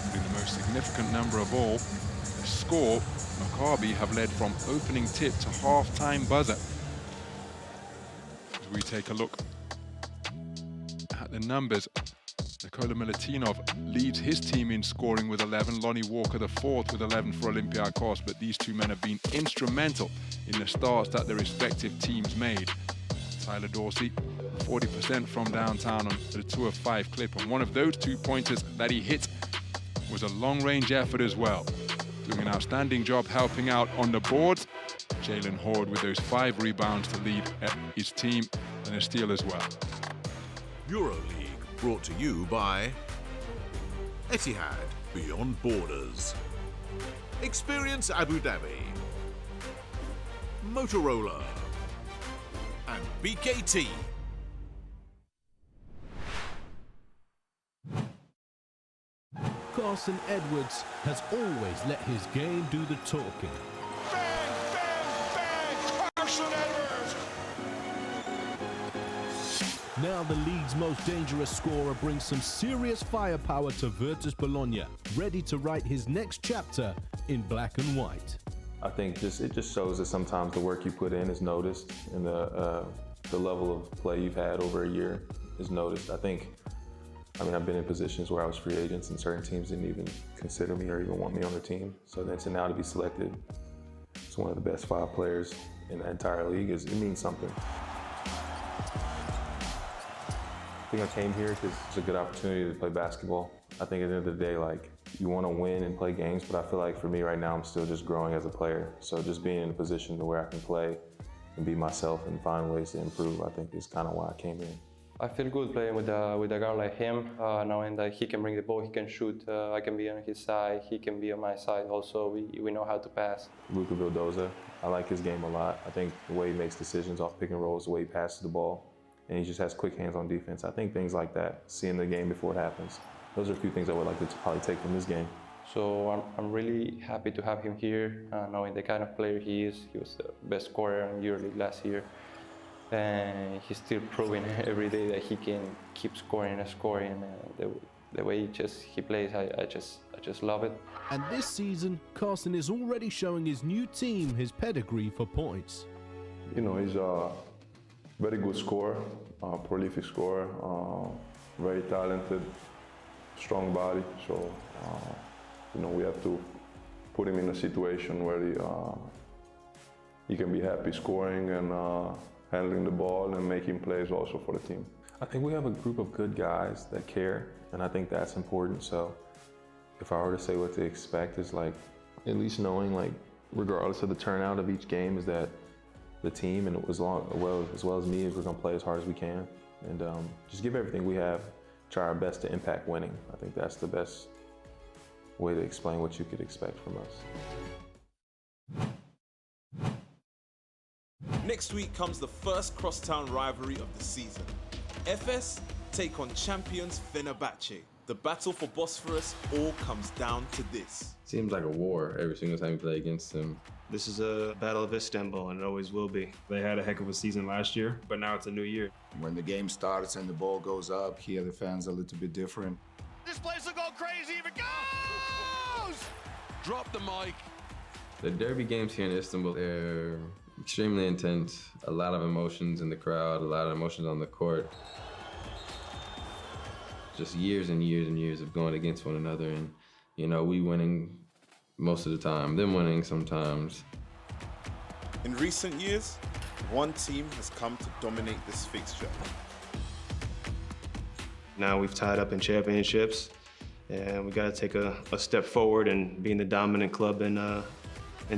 Probably the most significant number of all. The score, Maccabi have led from opening tip to half-time buzzer. As we take a look at the numbers Nikola Milutinov leads his team in scoring with 11. Lonnie Walker, the fourth, with 11 for Olympiakos. But these two men have been instrumental in the starts that their respective teams made. Tyler Dorsey, 40% from downtown on the 2-of-5 clip. And one of those 2-pointers that he hit was a long-range effort as well. Doing an outstanding job helping out on the boards. Jalen Horde with those 5 rebounds to lead his team and a steal as well. EuroLeague brought to you by Etihad, Beyond Borders. Experience Abu Dhabi. Motorola. And BKT. Carson Edwards has always let his game do the talking. Bang, bang, bang! Carson Edwards! Now the league's most dangerous scorer brings some serious firepower to Virtus Bologna, ready to write his next chapter in black and white. I think it just shows that sometimes the work you put in is noticed, and the level of play you've had over a year is noticed. I mean, I've been in positions where I was free agents and certain teams didn't even consider me or even want me on their team. So then to now to be selected as one of the best 5 players in the entire league, it means something. I think I came here because it's a good opportunity to play basketball. I think at the end of the day, like, you want to win and play games, but I feel like for me right now, I'm still just growing as a player. So just being in a position to where I can play and be myself and find ways to improve, I think is kind of why I came in. I feel good playing with a guy like him, knowing that he can bring the ball, he can shoot, I can be on his side, he can be on my side also, we know how to pass. Luka Vildoza, I like his game a lot. I think the way he makes decisions off pick and rolls, the way he passes the ball, and he just has quick hands on defense. I think things like that, seeing the game before it happens, those are a few things I would like to probably take from this game. So I'm really happy to have him here, knowing the kind of player he is. He was the best scorer in EuroLeague last year. And he's still proving every day that he can keep scoring and scoring. The way he plays, I just love it. And this season, Carson is already showing his new team his pedigree for points. You know, he's a very good scorer, prolific scorer, very talented, strong body. So, you know, we have to put him in a situation where he can be happy scoring and handling the ball and making plays also for the team. I think we have a group of good guys that care, and I think that's important. So if I were to say what to expect is like, at least knowing like, regardless of the turnout of each game, is that the team and as well as me, is we're gonna play as hard as we can and just give everything we have, try our best to impact winning. I think that's the best way to explain what you could expect from us. Next week comes the first crosstown rivalry of the season. FS take on champions Fenerbahce. The battle for Bosphorus all comes down to this. Seems like a war every single time you play against them. This is a battle of Istanbul, and it always will be. They had a heck of a season last year, but now it's a new year. When the game starts and the ball goes up, here the fans are a little bit different. This place will go crazy if it goes! Drop the mic. The derby games here in Istanbul, they're extremely intense. A lot of emotions in the crowd, a lot of emotions on the court. Just years and years and years of going against one another, and you know, we winning most of the time, them winning sometimes. In recent years, one team has come to dominate this fixture. Now we've tied up in championships, and we got to take a step forward and being the dominant club in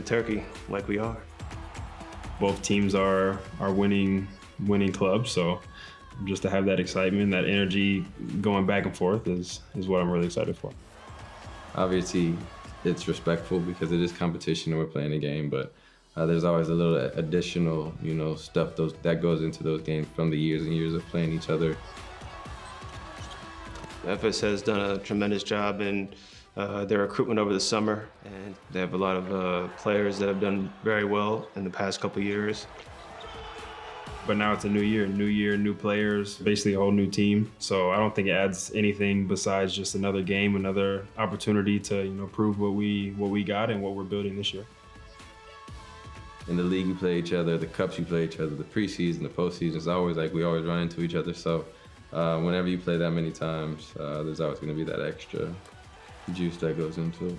Turkey, like we are. Both teams are winning clubs, so just to have that excitement, that energy going back and forth is what I'm really excited for. Obviously, it's respectful because it is competition and we're playing a game, but there's always a little additional, you know, stuff that goes into those games from the years and years of playing each other. FS has done a tremendous job in their recruitment over the summer, and they have a lot of players that have done very well in the past couple years. But now it's a new year, new players, basically a whole new team. So I don't think it adds anything besides just another game, another opportunity to, you know, prove what we got and what we're building this year. In the league, we play each other. The cups, we play each other. The preseason, the postseason, it's always like we always run into each other. So whenever you play that many times, there's always going to be that extra juice that goes into it.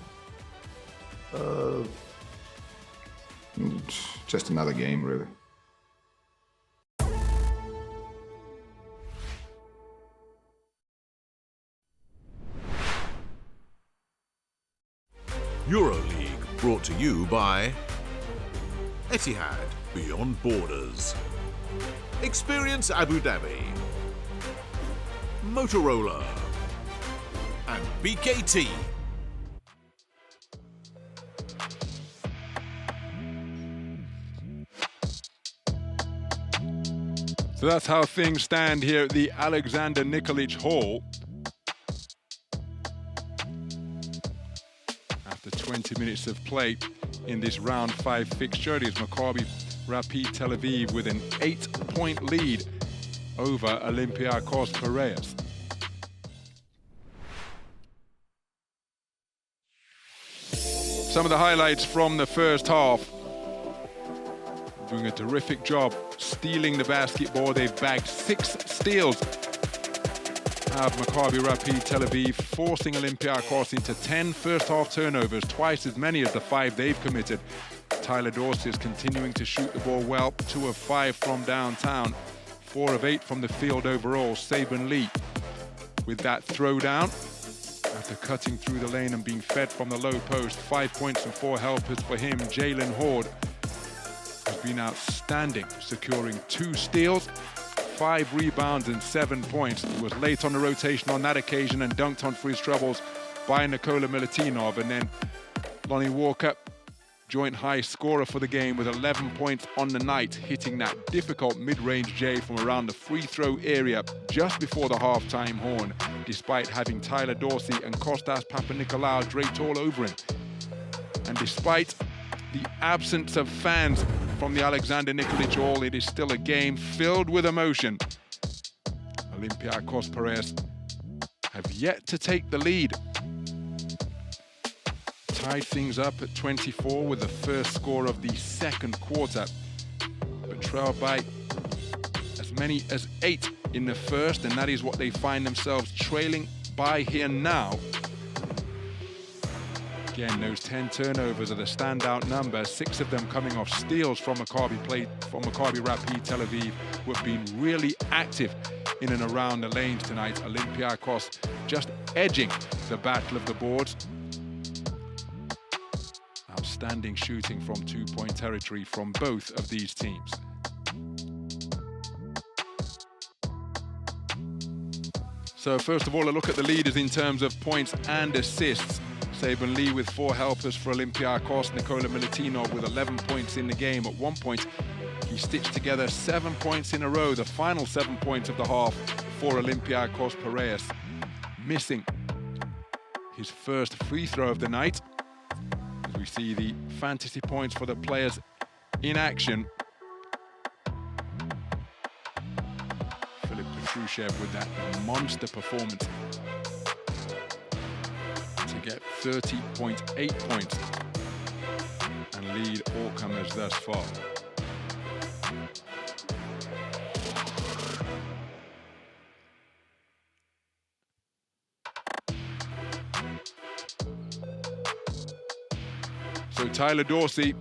Just another game, really. EuroLeague brought to you by Etihad Beyond Borders. Experience Abu Dhabi. Motorola. And BKT. So that's how things stand here at the Alexander Nikolic Hall. After 20 minutes of play in this round 5 fixture, it is Maccabi Rapyd Tel Aviv with an 8-point lead over Olimpiakoס Piraeus. Some of the highlights from the first half. Doing a terrific job stealing the basketball. They've bagged 6 steals of Maccabi Rapyd Tel Aviv, forcing Olimpiakoס into 10 first-half turnovers, twice as many as the 5 they've committed. Tyler Dorsey is continuing to shoot the ball well, 2 of 5 from downtown, 4 of 8 from the field overall. Saban Lee with that throwdown after cutting through the lane and being fed from the low post. 5 points and 4 helpers for him. Jalen Horde has been outstanding, securing 2 steals, 5 rebounds and 7 points. He was late on the rotation on that occasion and dunked on for his troubles by Nikola Milutinov. And then Lonnie Walker, joint high scorer for the game with 11 points on the night, hitting that difficult mid-range J from around the free throw area just before the halftime horn, despite having Tyler Dorsey and Kostas Papanikolaou draped all over him. And despite the absence of fans from the Alexander Nikolic Hall, it is still a game filled with emotion. Olimpiakoס Piraeus have yet to take the lead. Tied things up at 24 with the first score of the second quarter, but trailed by as many as 8 in the first, and that is what they find themselves trailing by here now. Again, those 10 turnovers are the standout number, 6 of them coming off steals from Maccabi Rapyd Tel Aviv, who have been really active in and around the lanes tonight. Olimpiakoስ just edging the battle of the boards. Outstanding shooting from 2-point territory from both of these teams. So first of all, a look at the leaders in terms of points and assists. Saban Lee with 4 helpers for Olimpiakoס. Nikola Milutinov with 11 points in the game. At one point, he stitched together 7 points in a row, the final 7 points of the half for Olimpiakoס Piraeus. Missing his first free throw of the night. As we see the fantasy points for the players in action. Filip Petrusev with that monster performance to get 30.8 points and lead all comers thus far. So Tyler Dorsey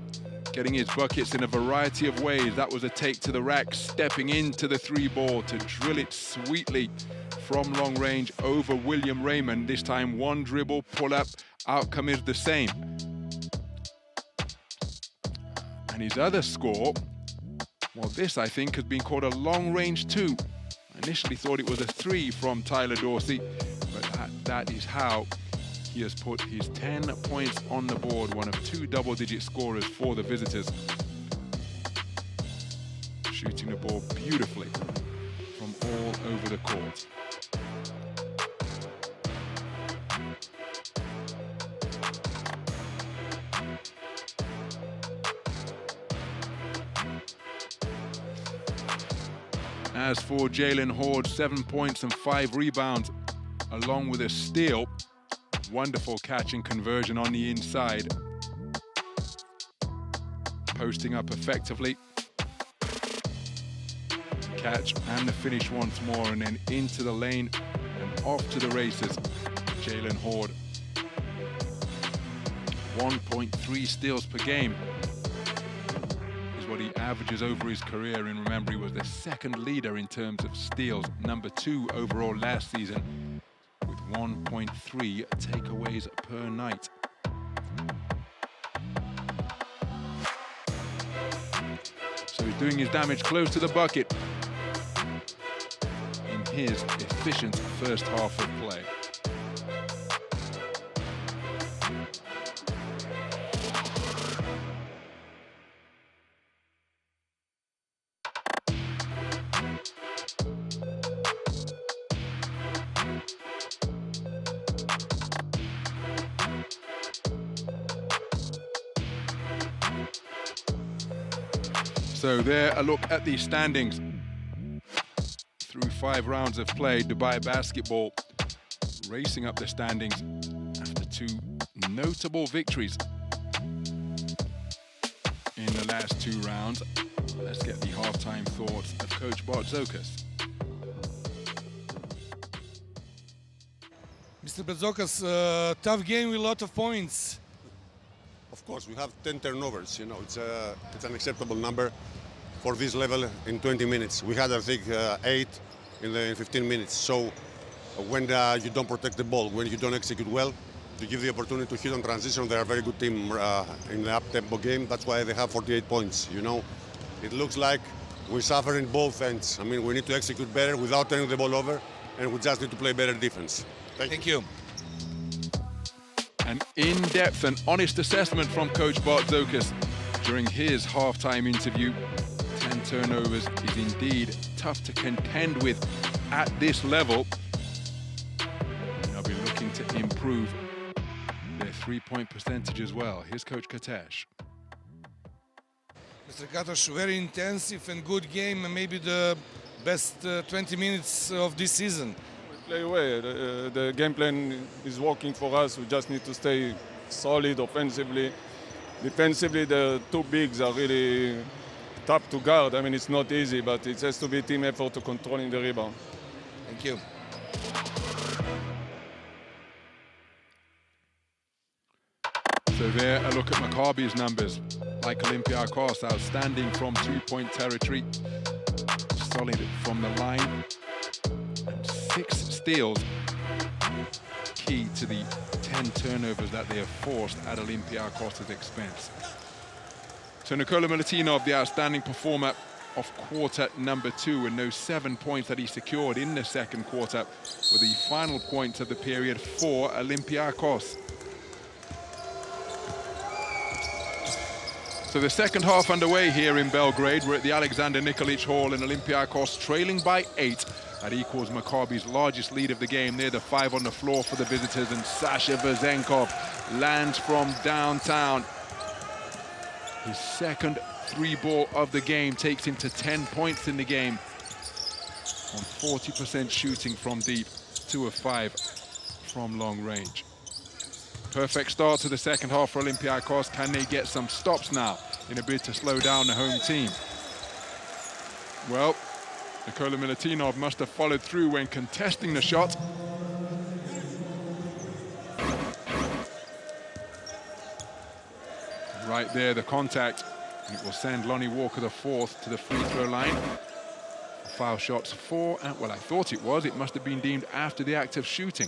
getting his buckets in a variety of ways. That was a take to the rack, stepping into the 3-ball to drill it sweetly from long range over William Raymond. This time 1 dribble, pull up, outcome is the same. And his other score, well, this I think has been called a long range 2. I initially thought it was a 3 from Tyler Dorsey, but that is how he has put his 10 points on the board, one of 2 double-digit scorers for the visitors. Shooting the ball beautifully from all over the court. As for Jalen Horde, 7 points and 5 rebounds, along with a steal. Wonderful catch and conversion on the inside. Posting up effectively. catch and the finish once more, and then into the lane and off to the races. Jalen Horde. 1.3 steals per game is what he averages over his career, and remember, he was the second leader in terms of steals, number 2 overall last season, with 1.3 takeaways per night. So he's doing his damage close to the bucket in his efficient first half of play. So there, a look at the standings. Through 5 rounds of play, Dubai Basketball racing up the standings after 2 notable victories in the last 2 rounds. Let's get the halftime thoughts of Coach Bartzokas. Mr. Bartzokas, tough game with a lot of points. Of course, we have 10 turnovers. You know, it's an acceptable number for this level in 20 minutes. We had, I think, 8 in 15 minutes. So when you don't protect the ball, when you don't execute well, to give the opportunity to hit on transition, they're a very good team in the up-tempo game. That's why they have 48 points. You know, it looks like we suffer in both ends. I mean, we need to execute better without turning the ball over, and we just need to play better defense. Thank you. An in-depth and honest assessment from Coach Bartzokas during his halftime interview. 10 turnovers is indeed tough to contend with at this level. And they'll be looking to improve their 3-point percentage as well. Here's Coach Katash. Mr. Katash, very intensive and good game, and maybe the best 20 minutes of this season. Play away. The game plan is working for us. We just need to stay solid offensively. Defensively, the 2 bigs are really tough to guard. I mean, it's not easy, but it has to be team effort to controlling the rebound. Thank you. So there, a look at Maccabi's numbers. Like Olympiyakos, outstanding from 2-point territory. Solid from the line. 6 steals, key to the 10 turnovers that they have forced at Olympiyakos' expense. So Nikola Milutinov, the outstanding performer of quarter number 2, and those 7 points that he secured in the second quarter were the final points of the period for Olympiyakos. So the second half underway here in Belgrade. We're at the Alexander Nikolic Hall, and Olympiyakos trailing by 8. That equals Maccabi's largest lead of the game. They're the 5 on the floor for the visitors, and Sasha Vezenkov lands from downtown. His second 3-ball of the game takes him to 10 points in the game on 40% shooting from deep, 2 of 5 from long range. Perfect start to the second half for Olympiyakos. Can they get some stops now in a bid to slow down the home team? Well, Nikola Milutinov must have followed through when contesting the shot. Right there, the contact. And it will send Lonnie Walker, the 4th, to the free throw line. Foul shots 4, and well, I thought it was. It must have been deemed after the act of shooting.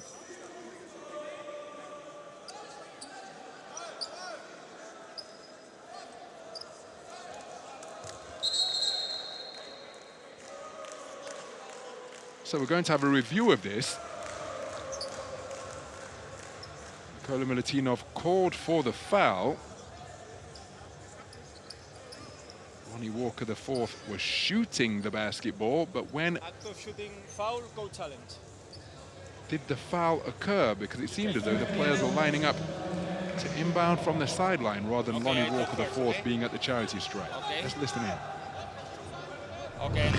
So we're going to have a review of this. Nikola Milutinov called for the foul. Lonnie Walker, the 4th, was shooting the basketball, but when... Act of shooting, foul, go challenge. Did the foul occur? Because it seemed as though the players were lining up to inbound from the sideline rather than Lonnie Walker, the 4th, being at the charity stripe. Let's listen in. Okay.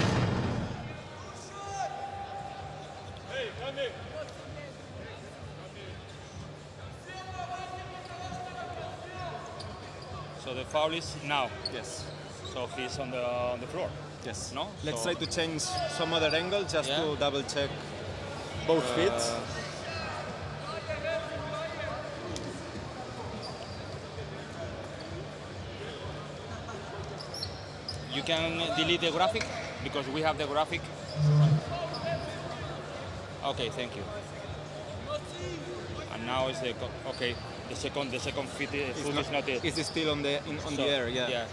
So the foul is now. Yes. So he's on the floor. Yes. No? Let's So- try to change some other angle just to double check both feet. You can delete the graphic because we have the graphic. Okay, thank you. And now is the okay. The second foot is not it. It's still on the air. Yeah. Yeah.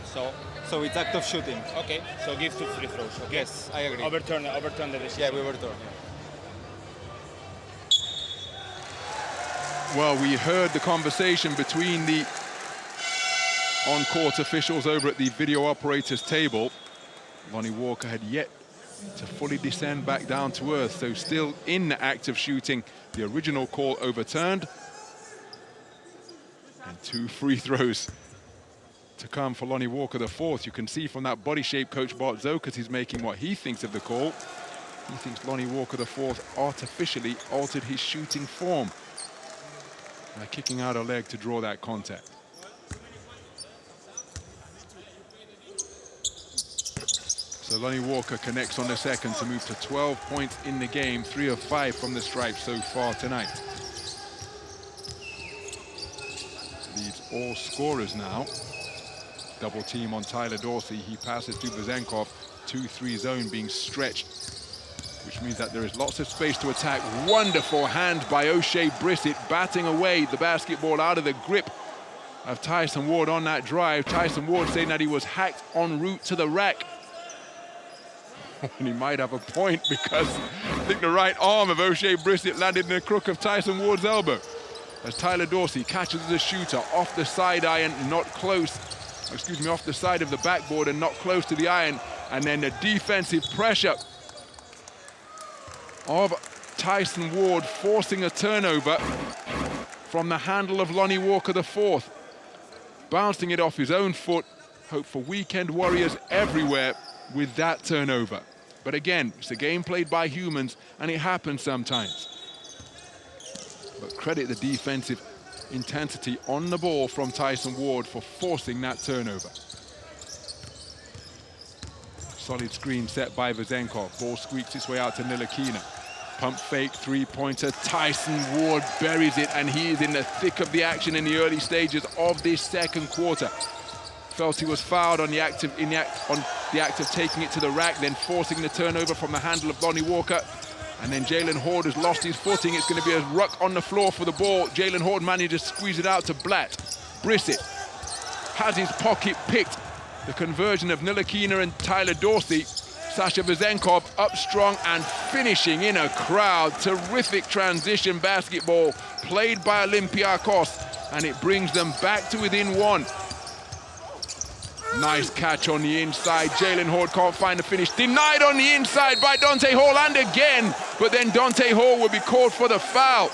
So it's act of shooting. Okay. So give 2 free throws. Okay. Yes, I agree. Overturn the decision. Yeah, we overturn. Well, we heard the conversation between the on-court officials over at the video operators table. Lonnie Walker had yet to fully descend back down to earth, so still in the act of shooting. The original call overturned. And 2 free throws to come for Lonnie Walker, the fourth. You can see from that body shape Coach Bart Zokas is making what he thinks of the call. He thinks Lonnie Walker, the fourth, artificially altered his shooting form by kicking out a leg to draw that contact. So Lonnie Walker connects on the second to move to 12 points in the game, 3 of 5 from the stripe so far tonight. Leads all scorers now. Double team on Tyler Dorsey. He passes to Vezenkov. 2-3 zone being stretched, which means that there is lots of space to attack. Wonderful hand by O'Shea Brissett, batting away the basketball out of the grip of Tyson Ward on that drive. Tyson Ward saying that he was hacked en route to the rack. And he might have a point because I think the right arm of O'Shea Brissett landed in the crook of Tyson Ward's elbow. As Tyler Dorsey catches the shooter off the side iron, not close, off the side of the backboard and not close to the iron. And then the defensive pressure of Tyson Ward forcing a turnover from the handle of Lonnie Walker, the fourth. Bouncing it off his own foot. Hope for weekend warriors everywhere with that turnover. But again, it's a game played by humans and it happens sometimes. But credit the defensive intensity on the ball from Tyson Ward for forcing that turnover. Solid screen set by Vezenkov. Ball squeaks its way out to Ntilikina. Pump fake, three-pointer. Tyson Ward buries it, and he is in the thick of the action in the early stages of this second quarter. Felt he was fouled on the act of taking it to the rack, then forcing the turnover from the handle of Lonnie Walker. And then Jalen Horde has lost his footing. It's going to be a ruck on the floor for the ball. Jalen Horde manages to squeeze it out to Blatt. Brissett has his pocket picked. The conversion of Ntilikina and Tyler Dorsey. Sasha Vezenkov up strong and finishing in a crowd. Terrific transition basketball played by Olympiyakos, and it brings them back to within one. Nice catch on the inside. Jalen Horde can't find the finish. Denied on the inside by Dante Hall, and again. But then Dante Hall will be called for the foul.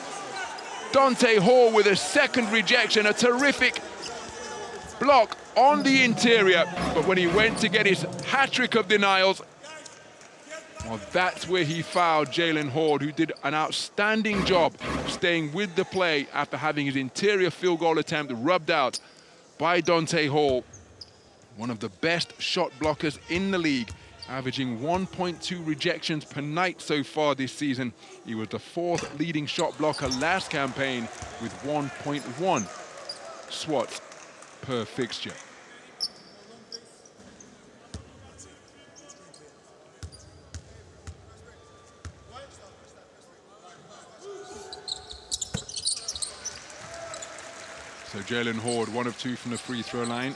Dante Hall with a second rejection. A terrific block on the interior. But when he went to get his hat-trick of denials, well, that's where he fouled Jalen Horde, who did an outstanding job staying with the play after having his interior field goal attempt rubbed out by Dante Hall. One of the best shot blockers in the league, averaging 1.2 rejections per night so far this season. He was the fourth leading shot blocker last campaign with 1.1 swats per fixture. So Jalen Horde, 1 of 2 from the free throw line.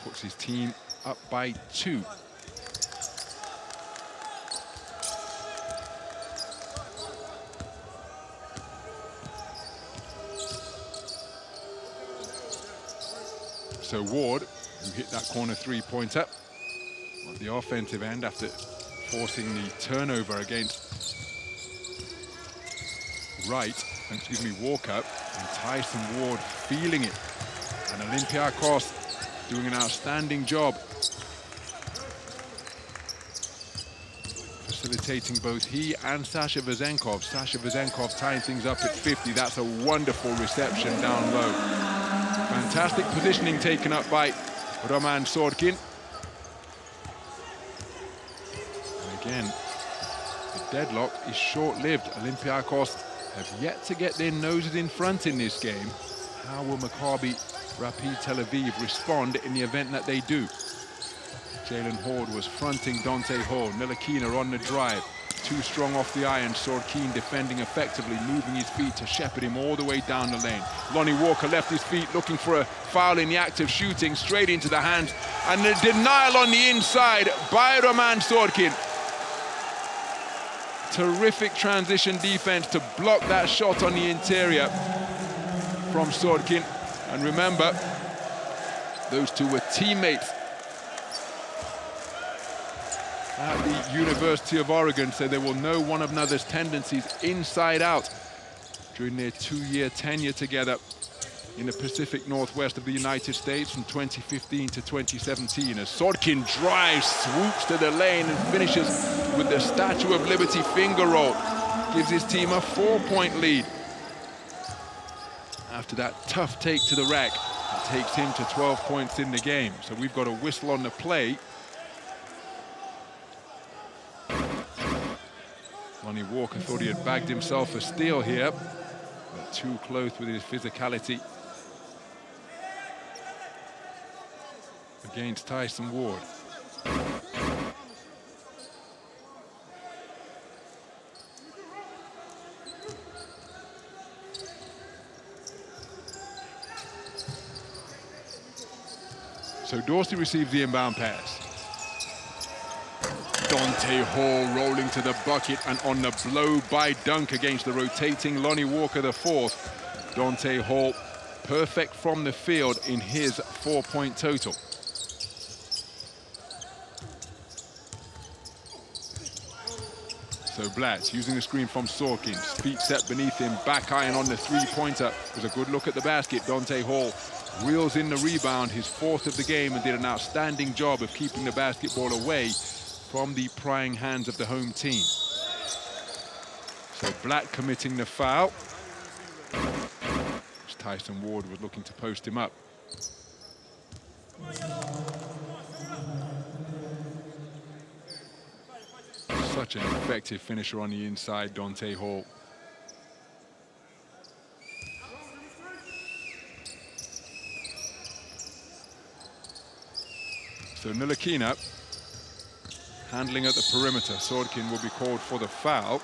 Puts his team up by 2. So Ward, who hit that corner three-pointer on the offensive end after forcing the turnover against Walker, and Tyson Ward feeling it. And Olympiyakos doing an outstanding job facilitating both he and Sasha Vezenkov. Sasha Vezenkov tying things up at 50. That's a wonderful reception down low. Fantastic positioning taken up by Roman Sorkin. Again, the deadlock is short-lived. Olympiakos have yet to get their noses in front in this game. How will Maccabi Rapyd Tel Aviv respond in the event that they do? Jalen Horde was fronting Dante Hall. Nilakina on the drive. Too strong off the iron. Sorkin defending effectively, moving his feet to shepherd him all the way down the lane. Lonnie Walker left his feet, looking for a foul in the act of shooting, straight into the hands. And the denial on the inside by Roman Sorkin. Terrific transition defense to block that shot on the interior from Sorkin. And remember, those two were teammates at the University of Oregon, so they will know one another's tendencies inside out during their 2-year tenure together in the Pacific Northwest of the United States from 2015 to 2017. As Sorkin drives, swoops to the lane and finishes with the Statue of Liberty finger roll. Gives his team a 4-point lead. After that tough take to the rack, it takes him to 12 points in the game. So we've got a whistle on the play. Lonnie Walker thought he had bagged himself a steal here, but too close with his physicality against Tyson Ward. So Dorsey receives the inbound pass. Dante Hall rolling to the bucket and on the blow-by dunk against the rotating Lonnie Walker the fourth. Dante Hall perfect from the field in his 4-point total. So Blatt using the screen from Sorkin, feet set beneath him, back iron on the three-pointer. Was a good look at the basket. Dante Hall reels in the rebound, his fourth of the game, and did an outstanding job of keeping the basketball away from the prying hands of the home team. So Blatt committing the foul. Tyson Ward was looking to post him up. Such an effective finisher on the inside, Dante Hall. So Nilakina handling at the perimeter. Sorkin will be called for the foul.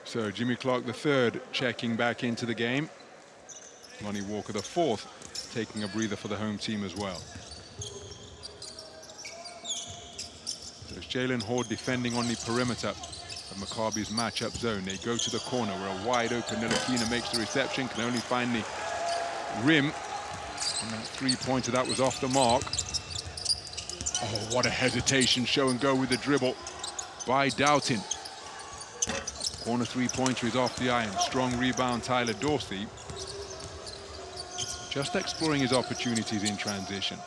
So Jimmy Clark the third checking back into the game. Lonnie Walker the fourth taking a breather for the home team as well. So it's Jalen Horde defending on the perimeter of Maccabi's matchup zone. They go to the corner where a wide open Nilakina makes the reception, can only find the rim. And that three-pointer, that was off the mark. Oh, what a hesitation, show and go with the dribble by Doughton. Corner three-pointer is off the iron. Strong rebound, Tyler Dorsey. Just exploring his opportunities in transition.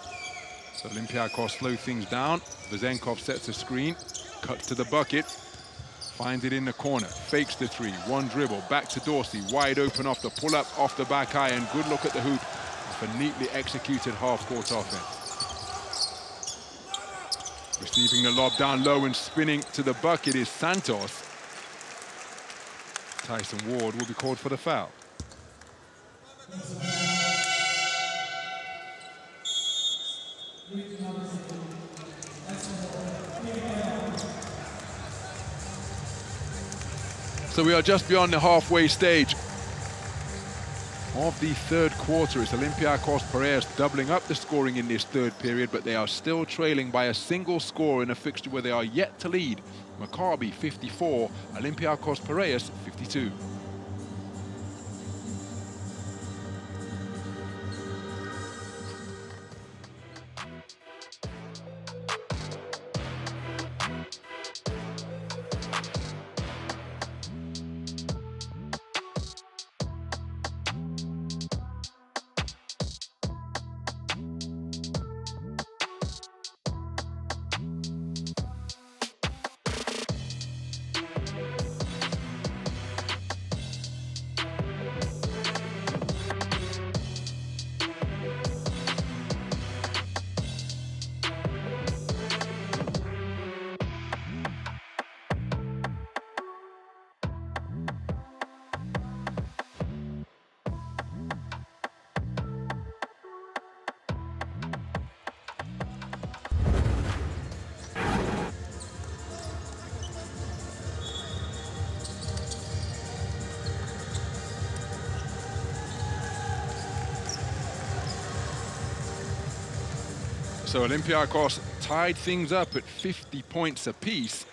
So Olympiakos slow things down. Vezenkov sets a screen, cuts to the bucket, finds it in the corner, fakes the three, one dribble, back to Dorsey, wide open off the pull-up, off the back iron. Good look at the hoop for neatly executed half-court offense. Receiving the lob down low and spinning to the bucket is Santos. Tyson Ward will be called for the foul. So we are just beyond the halfway stage of the third quarter. It's Olympiakos Piraeus doubling up the scoring in this third period, but they are still trailing by a single score in a fixture where they are yet to lead. Maccabi 54, Olympiakos Piraeus 52. So Olympiakos tied things up at 50 points apiece.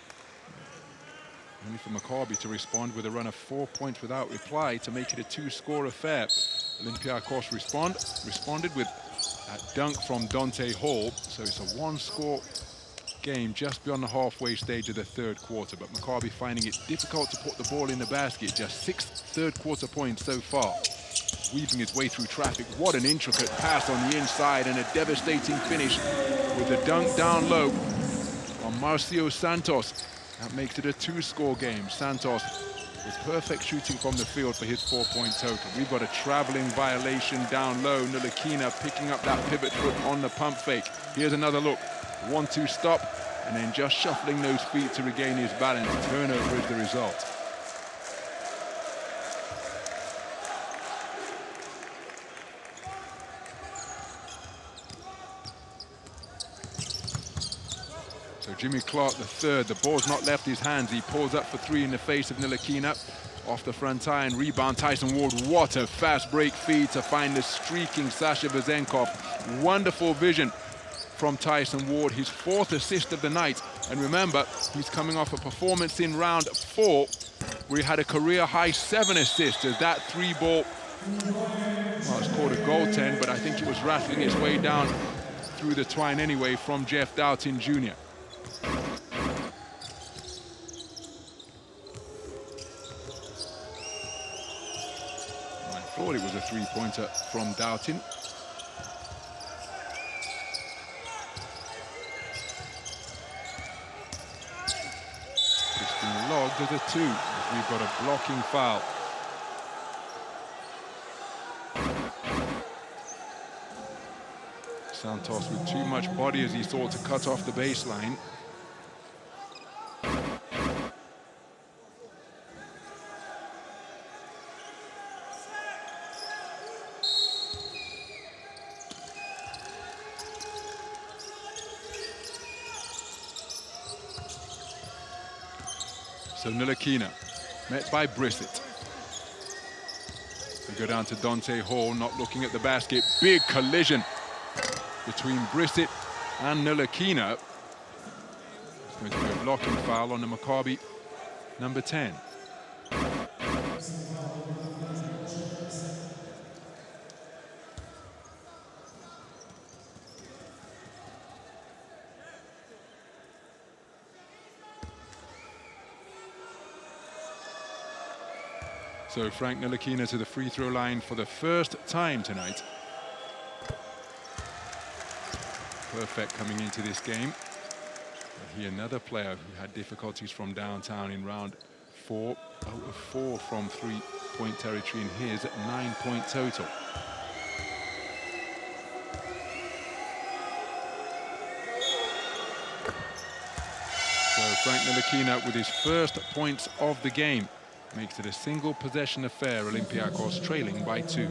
Only for Maccabi to respond with a run of 4 points without reply to make it a two-score affair. Olympiakos responded with a dunk from Dante Hall. So it's a one-score game just beyond the halfway stage of the third quarter. But Maccabi finding it difficult to put the ball in the basket. Just 6 third-quarter points so far. Weaving his way through traffic. What an intricate pass on the inside and a devastating finish with the dunk down low on Marcio Santos. That makes it a two-score game. Santos with perfect shooting from the field for his 4-point total. We've got a traveling violation down low. Ntilikina picking up that pivot foot on the pump fake. Here's another look. 1-2 stop, and then just shuffling those feet to regain his balance. Turnover is the result. So Jimmy Clark, the third, the ball's not left his hands. He pulls up for three in the face of Ntilikina. Off the front iron, rebound, Tyson Ward. What a fast break feed to find the streaking Sasha Vezenkov. Wonderful vision from Tyson Ward, his 4th assist of the night. And remember, he's coming off a performance in round 4 where he had a career-high 7 assists as that three-ball, well, it's called a goaltend, but I think it was rattling its way down through the twine anyway from Jeff Doughton Jr. I thought it was a three-pointer from Doughton. It's been logged as a 2. We've got a blocking foul. Santos with too much body as he sought to cut off the baseline. So Ntilikina, met by Brissett. We go down to Dante Hall, not looking at the basket. Big collision between Brissett and Ntilikina. It's going to be a blocking foul on the Maccabi number 10. So Frank Ntilikina to the free throw line for the first time tonight. Perfect coming into this game. And he, another player who had difficulties from downtown in round 4. 0 of 4 from three-point territory in his 9-point total. So Frank Ntilikina with his first points of the game. Makes it a single possession affair, Olympiakos trailing by 2.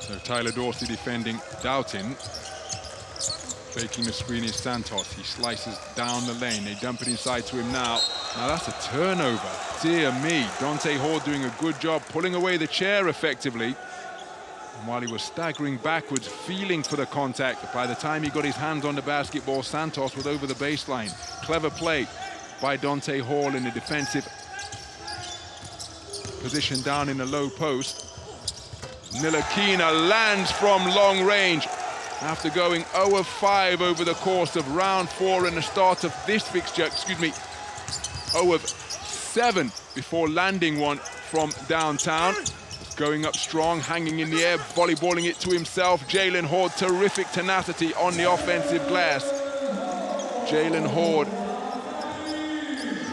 So Tyler Dorsey defending Doughton. Faking the screen is Santos. He slices down the lane. They dump it inside to him now. Now that's a turnover. Dear me. Dante Hall doing a good job pulling away the chair effectively. And while he was staggering backwards, feeling for the contact, by the time he got his hands on the basketball, Santos was over the baseline. Clever play by Dante Hall in the defensive position down in the low post. Ntilikina lands from long range after going 0 of 5 over the course of round 4 and the start of this fixture, 0 of 7 before landing one from downtown. Going up strong, hanging in the air, volleyballing it to himself. Jalen Horde, terrific tenacity on the offensive glass. Jalen Horde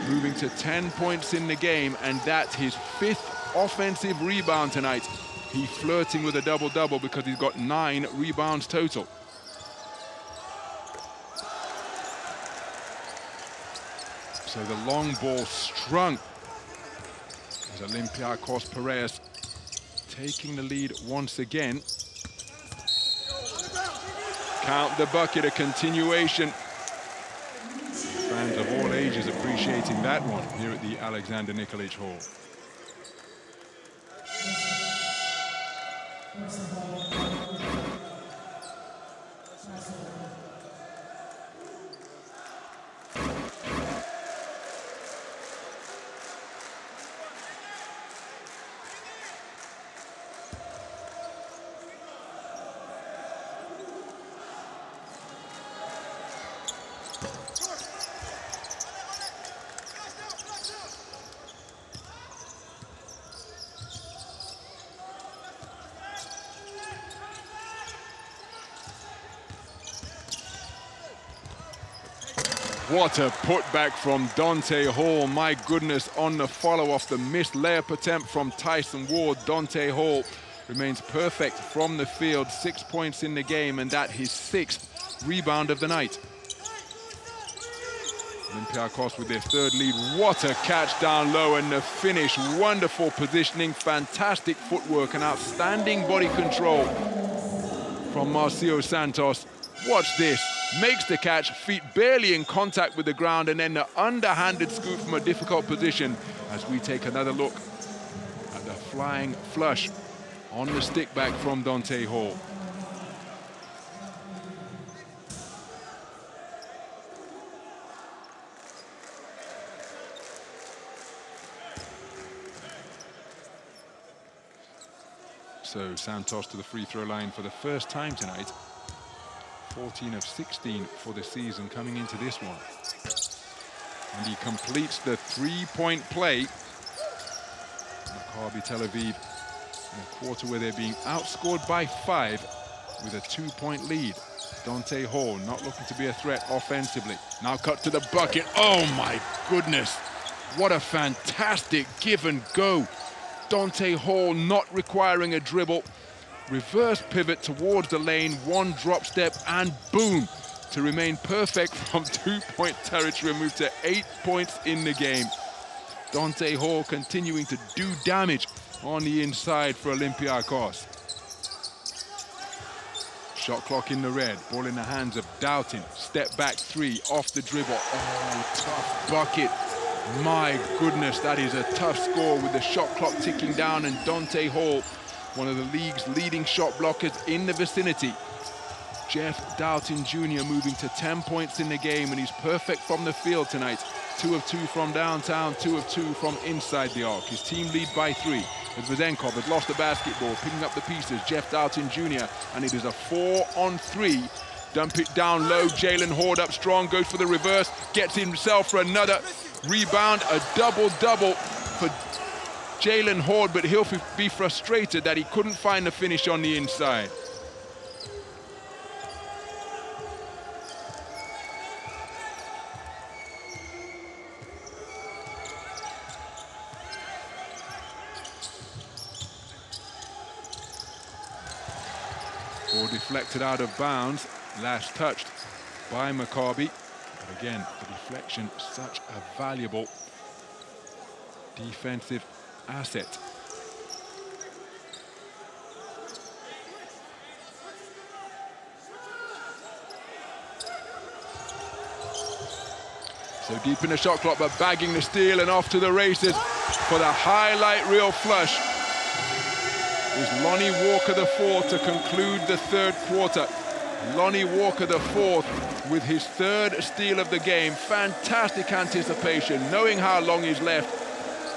moving to 10 points in the game, and that's his 5th offensive rebound tonight. He's flirting with a double-double because he's got 9 rebounds total. So the long ball strung as Olympiakos Piraeus taking the lead once again. Count the bucket, a continuation. appreciating that one here at the Alexander Nikolic Hall. What a putback from Dante Hall. My goodness, on the follow off the missed layup attempt from Tyson Ward. Dante Hall remains perfect from the field. 6 points in the game, and that his 6th rebound of the night. Olympiacos with their 3rd lead. What a catch down low, and the finish. Wonderful positioning, fantastic footwork, and outstanding body control from Marcio Santos. Watch this. Makes the catch, feet barely in contact with the ground, and then the underhanded scoop from a difficult position as we take another look at the flying flush on the stick back from Dante Hall. So Santos to the free throw line for the first time tonight. 14 of 16 for the season coming into this one. And he completes the 3-point play. Maccabi Tel Aviv in a quarter where they're being outscored by 5 with a 2-point lead. Dante Hall not looking to be a threat offensively. Now cut to the bucket. Oh my goodness. What a fantastic give and go. Dante Hall not requiring a dribble. Reverse pivot towards the lane, one drop step, and boom, to remain perfect from 2-point territory, moved to 8 points in the game. Dante Hall continuing to do damage on the inside for Olympiacos. Shot clock in the red, ball in the hands of Doughton. Step back 3, off the dribble. Oh, tough bucket. My goodness, that is a tough score with the shot clock ticking down, and Dante Hall, one of the league's leading shot blockers in the vicinity. Jeff Doughton Jr. moving to 10 points in the game, and he's perfect from the field tonight. 2 of 2 from downtown, 2 of 2 from inside the arc. His team lead by 3. As Vezenkov has lost the basketball, picking up the pieces, Jeff Doughton Jr., and it is a 4-on-3. Dump it down low, Jalen Horde up strong, goes for the reverse, gets himself for another rebound, a double-double for Jalen Horde, but he'll be frustrated that he couldn't find the finish on the inside. Ball deflected out of bounds, last touched by Maccabi. But again, the deflection, such a valuable defensive asset. So deep in the shot clock, but bagging the steal and off to the races for the highlight reel flush is Lonnie Walker the fourth to conclude the 3rd quarter. Lonnie Walker the fourth with his 3rd steal of the game. Fantastic anticipation, knowing how long he's left,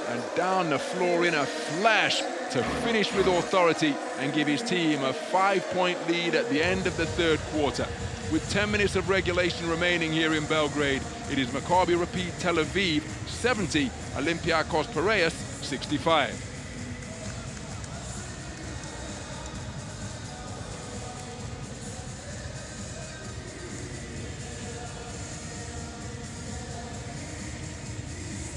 and down the floor in a flash to finish with authority and give his team a 5-point lead at the end of the 3rd quarter. With 10 minutes of regulation remaining here in Belgrade, it is Maccabi Rapyd Tel Aviv 70, Olympiacos Piraeus 65.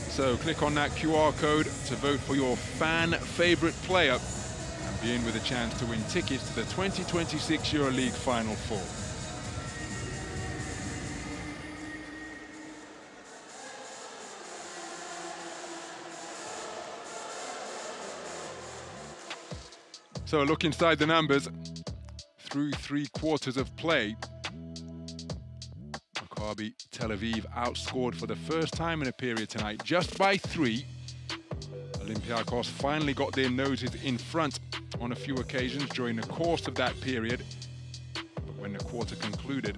So click on that QR code to vote for your fan favorite player and be in with a chance to win tickets to the 2026 EuroLeague Final Four. So a look inside the numbers. Through 3 quarters of play, Maccabi Tel Aviv outscored for the first time in a period tonight, just by 3. Olympiyakos finally got their noses in front on a few occasions during the course of that period. But when the quarter concluded,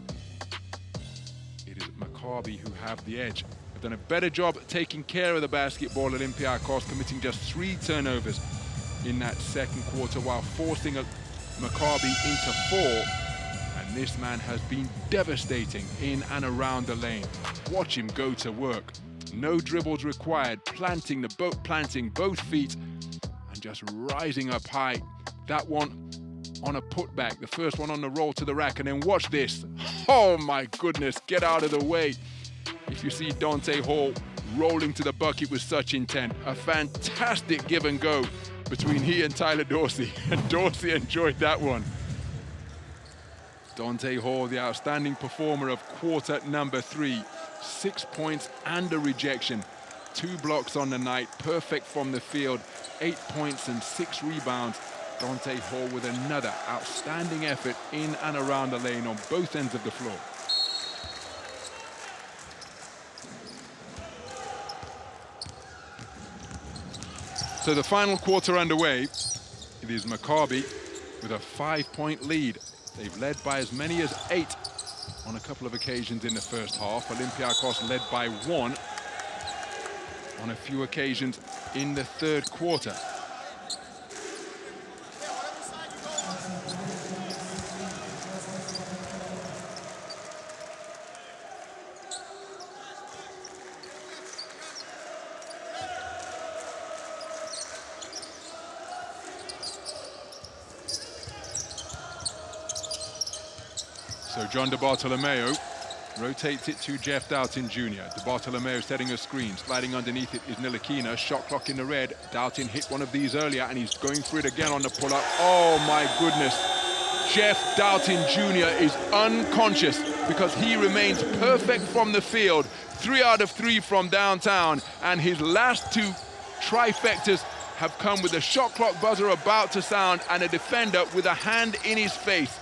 it is Maccabi who have the edge. They've done a better job taking care of the basketball, Olympiyakos, committing just 3 turnovers in that second quarter while forcing Maccabi into 4. And this man has been devastating in and around the lane. Watch him go to work. No dribbles required, planting both feet and just rising up high. That one on a putback, the first one on the roll to the rack, and then watch this. Oh my goodness, get out of the way. If you see Dante Hall rolling to the bucket with such intent, a fantastic give and go between he and Tyler Dorsey, and Dorsey enjoyed that one. Dante Hall, the outstanding performer of quarter number 3. 6 points and a rejection. 2 blocks on the night, perfect from the field. 8 points and 6 rebounds. Dante Hall with another outstanding effort in and around the lane on both ends of the floor. So the final quarter underway. It is Maccabi with a 5-point lead. They've led by as many as 8 on a couple of occasions in the first half. Olympiyakos led by 1 on a few occasions in the third quarter. So John DeBartolomeo rotates it to Jeff Doughton Jr. DeBartolomeo setting a screen. Sliding underneath it is Ntilikina. Shot clock in the red. Doughton hit one of these earlier, and he's going for it again on the pull-up. Oh, my goodness. Jeff Doughton Jr. is unconscious because he remains perfect from the field. 3 out of 3 from downtown, and his last 2 trifectas have come with the shot clock buzzer about to sound and a defender with a hand in his face.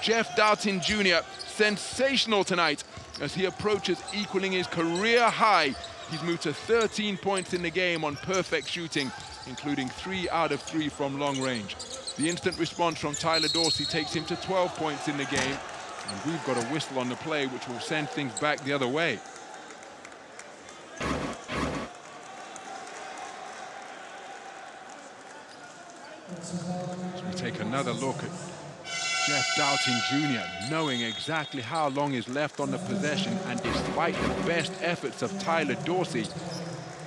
Jeff Doughton Jr., sensational tonight as he approaches equaling his career high. He's moved to 13 points in the game on perfect shooting, including 3 out of 3 from long range. The instant response from Tyler Dorsey takes him to 12 points in the game, and we've got a whistle on the play which will send things back the other way. So we take another look at Jeff Doughton Jr. knowing exactly how long is left on the possession, and despite the best efforts of Tyler Dorsey,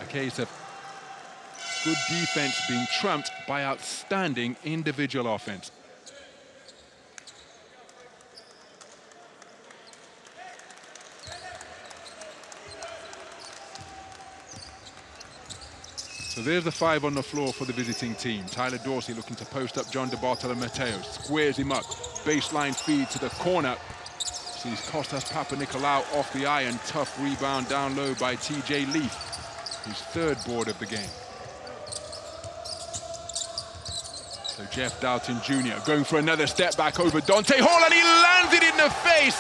a case of good defense being trumped by outstanding individual offense. So there's the 5 on the floor for the visiting team. Tyler Dorsey looking to post up John DeBartolomeo, squares him up. Baseline feed to the corner. Sees Kostas Papanikolaou off the iron. Tough rebound down low by TJ Leaf, his 3rd board of the game. So Jeff Doughton Jr. going for another step back over Dante Hall, and he lands it in the face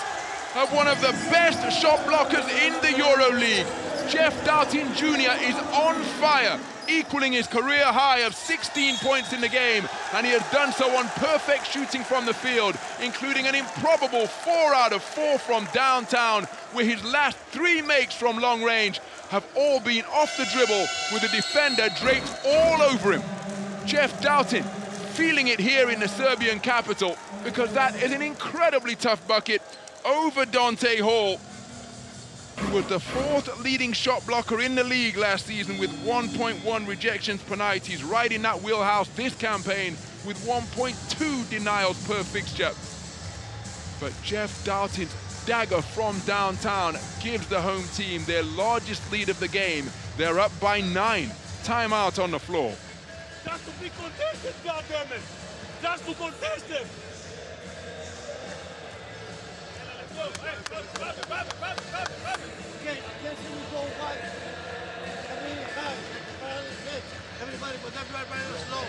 of one of the best shot blockers in the EuroLeague. Jeff Doughton Jr. is on fire, equaling his career high of 16 points in the game, and he has done so on perfect shooting from the field, including an improbable 4 out of 4 from downtown, where his last 3 makes from long range have all been off the dribble with the defender draped all over him. Jeff Doughton feeling it here in the Serbian capital, because that is an incredibly tough bucket over Dante Hall, who was the 4th leading shot blocker in the league last season with 1.1 rejections per night. He's right in that wheelhouse this campaign with 1.2 denials per fixture. But Jeff Doughton's dagger from downtown gives the home team their largest lead of the game. They're up by 9. Timeout on the floor. Just to be contested, goddammit! Just to contest them! Everybody, but everybody slow.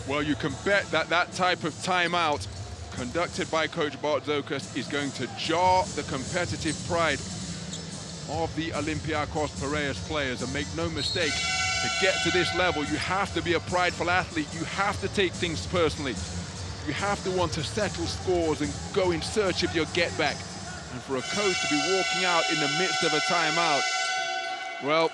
Well, you can bet that that type of timeout conducted by Coach Bartzokas is going to jar the competitive pride of the Olympiakos Piraeus players. And make no mistake, to get to this level, you have to be a prideful athlete. You have to take things personally. You have to want to settle scores and go in search of your get back. And for a coach to be walking out in the midst of a timeout, well,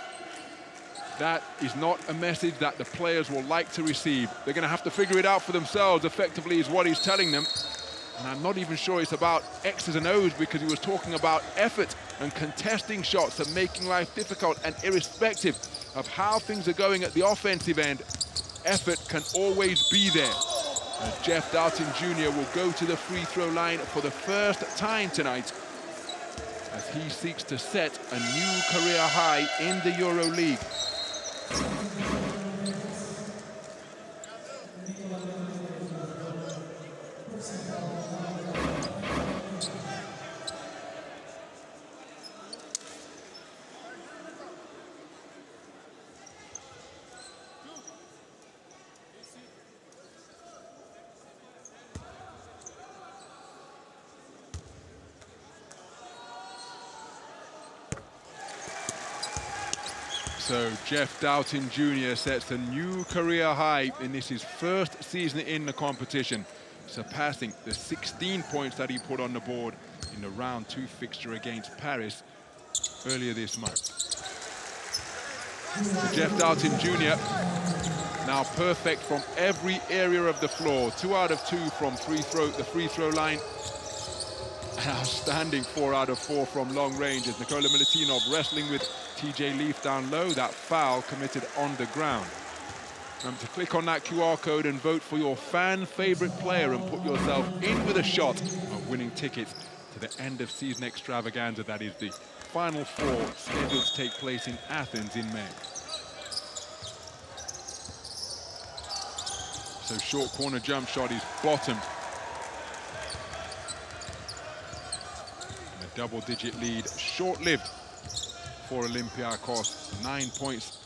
that is not a message that the players will like to receive. They're going to have to figure it out for themselves, effectively, is what he's telling them. And I'm not even sure it's about X's and O's, because he was talking about effort and contesting shots and making life difficult. And irrespective of how things are going at the offensive end, effort can always be there. As Jeff Doughton Jr. will go to the free throw line for the first time tonight, as he seeks to set a new career high in the EuroLeague. So Jeff Doughton Jr. sets a new career high in this his first season in the competition, surpassing the 16 points that he put on the board in the round 2 fixture against Paris earlier this month. So Jeff Doughton Jr. now perfect from every area of the floor. 2 out of 2 from the free throw line. An outstanding 4 out of 4 from long range as Nikola Milutinov wrestling with TJ Leaf down low. That foul committed on the ground. Remember to click on that QR code and vote for your fan favorite player and put yourself in with a shot of winning tickets to the end of season extravaganza. That is the Final Four, scheduled to take place in Athens in May. So short corner jump shot is bottomed. And a double-digit lead, short-lived for Olympiakos. 9 points,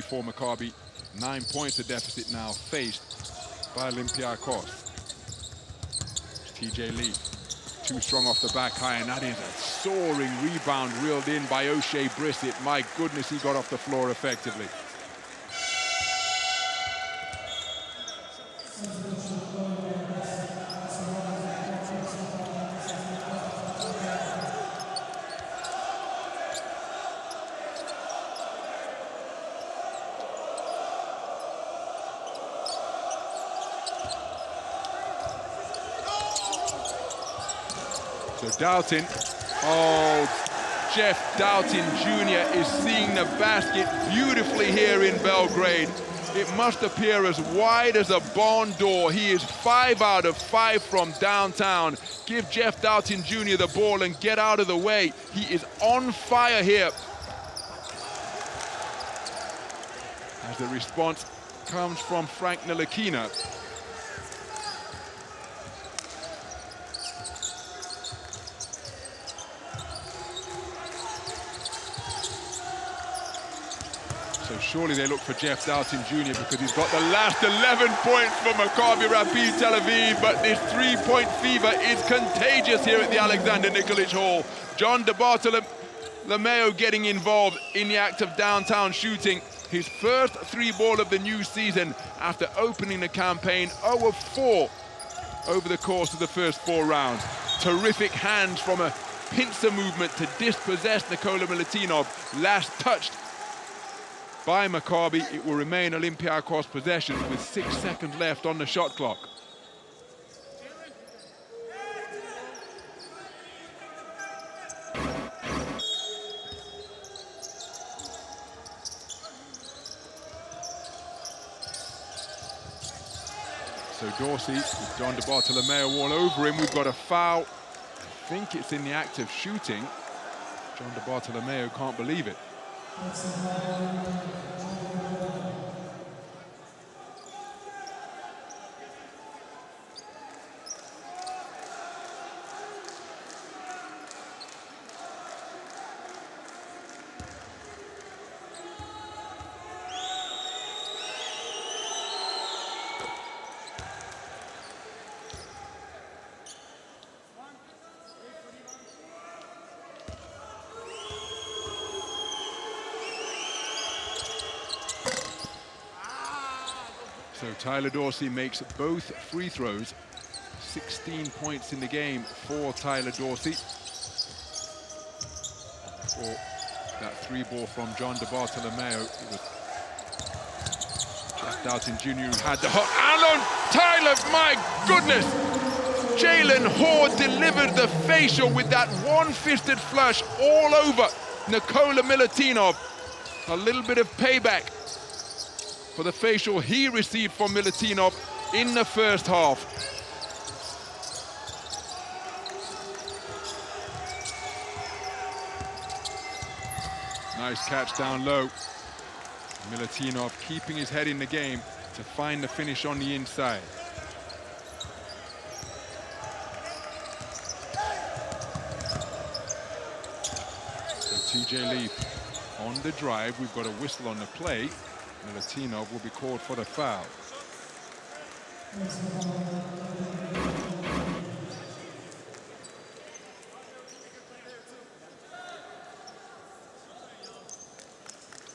for Maccabi. 9 points of deficit now faced by Olympiakos. TJ Lee, too strong off the back high, and that is a soaring rebound reeled in by O'Shea Brissett. My goodness, he got off the floor effectively. Doughton, Jeff Doughton Jr. is seeing the basket beautifully here in Belgrade. It must appear as wide as a barn door. He is 5 out of 5 from downtown. Give Jeff Doughton Jr. the ball and get out of the way. He is on fire here. As the response comes from Frank Ntilikina. So surely they look for Jeff Doughton Jr. because he's got the last 11 points for Maccabi Rapyd Tel Aviv, but this three-point fever is contagious here at the Alexander Nikolic Hall. John DeBartolomeo getting involved in the act of downtown shooting. His first 3-ball of the new season after opening the campaign 0 of 4 over the course of the first 4 rounds. Terrific hands from a pincer movement to dispossess Nikola Milutinov. Last touched by Maccabi. It will remain Olympiakos possession with 6 seconds left on the shot clock. So Dorsey with John DeBartolomeo all over him. We've got a foul. I think it's in the act of shooting. John DeBartolomeo can't believe it. So Tyler Dorsey makes both free throws. 16 points in the game for Tyler Dorsey. For that three ball from John DeBartolomeo. It was Jack Doughton Jr. who had the hot. Alan Tyler, my goodness! Jalen Hoard delivered the facial with that one-fisted flush all over Nikola Milutinov. A little bit of payback for the facial he received from Milutinov in the first half. Nice catch down low. Milutinov keeping his head in the game to find the finish on the inside. So TJ Leaf on the drive. We've got a whistle on the play. Milutinov will be called for the foul.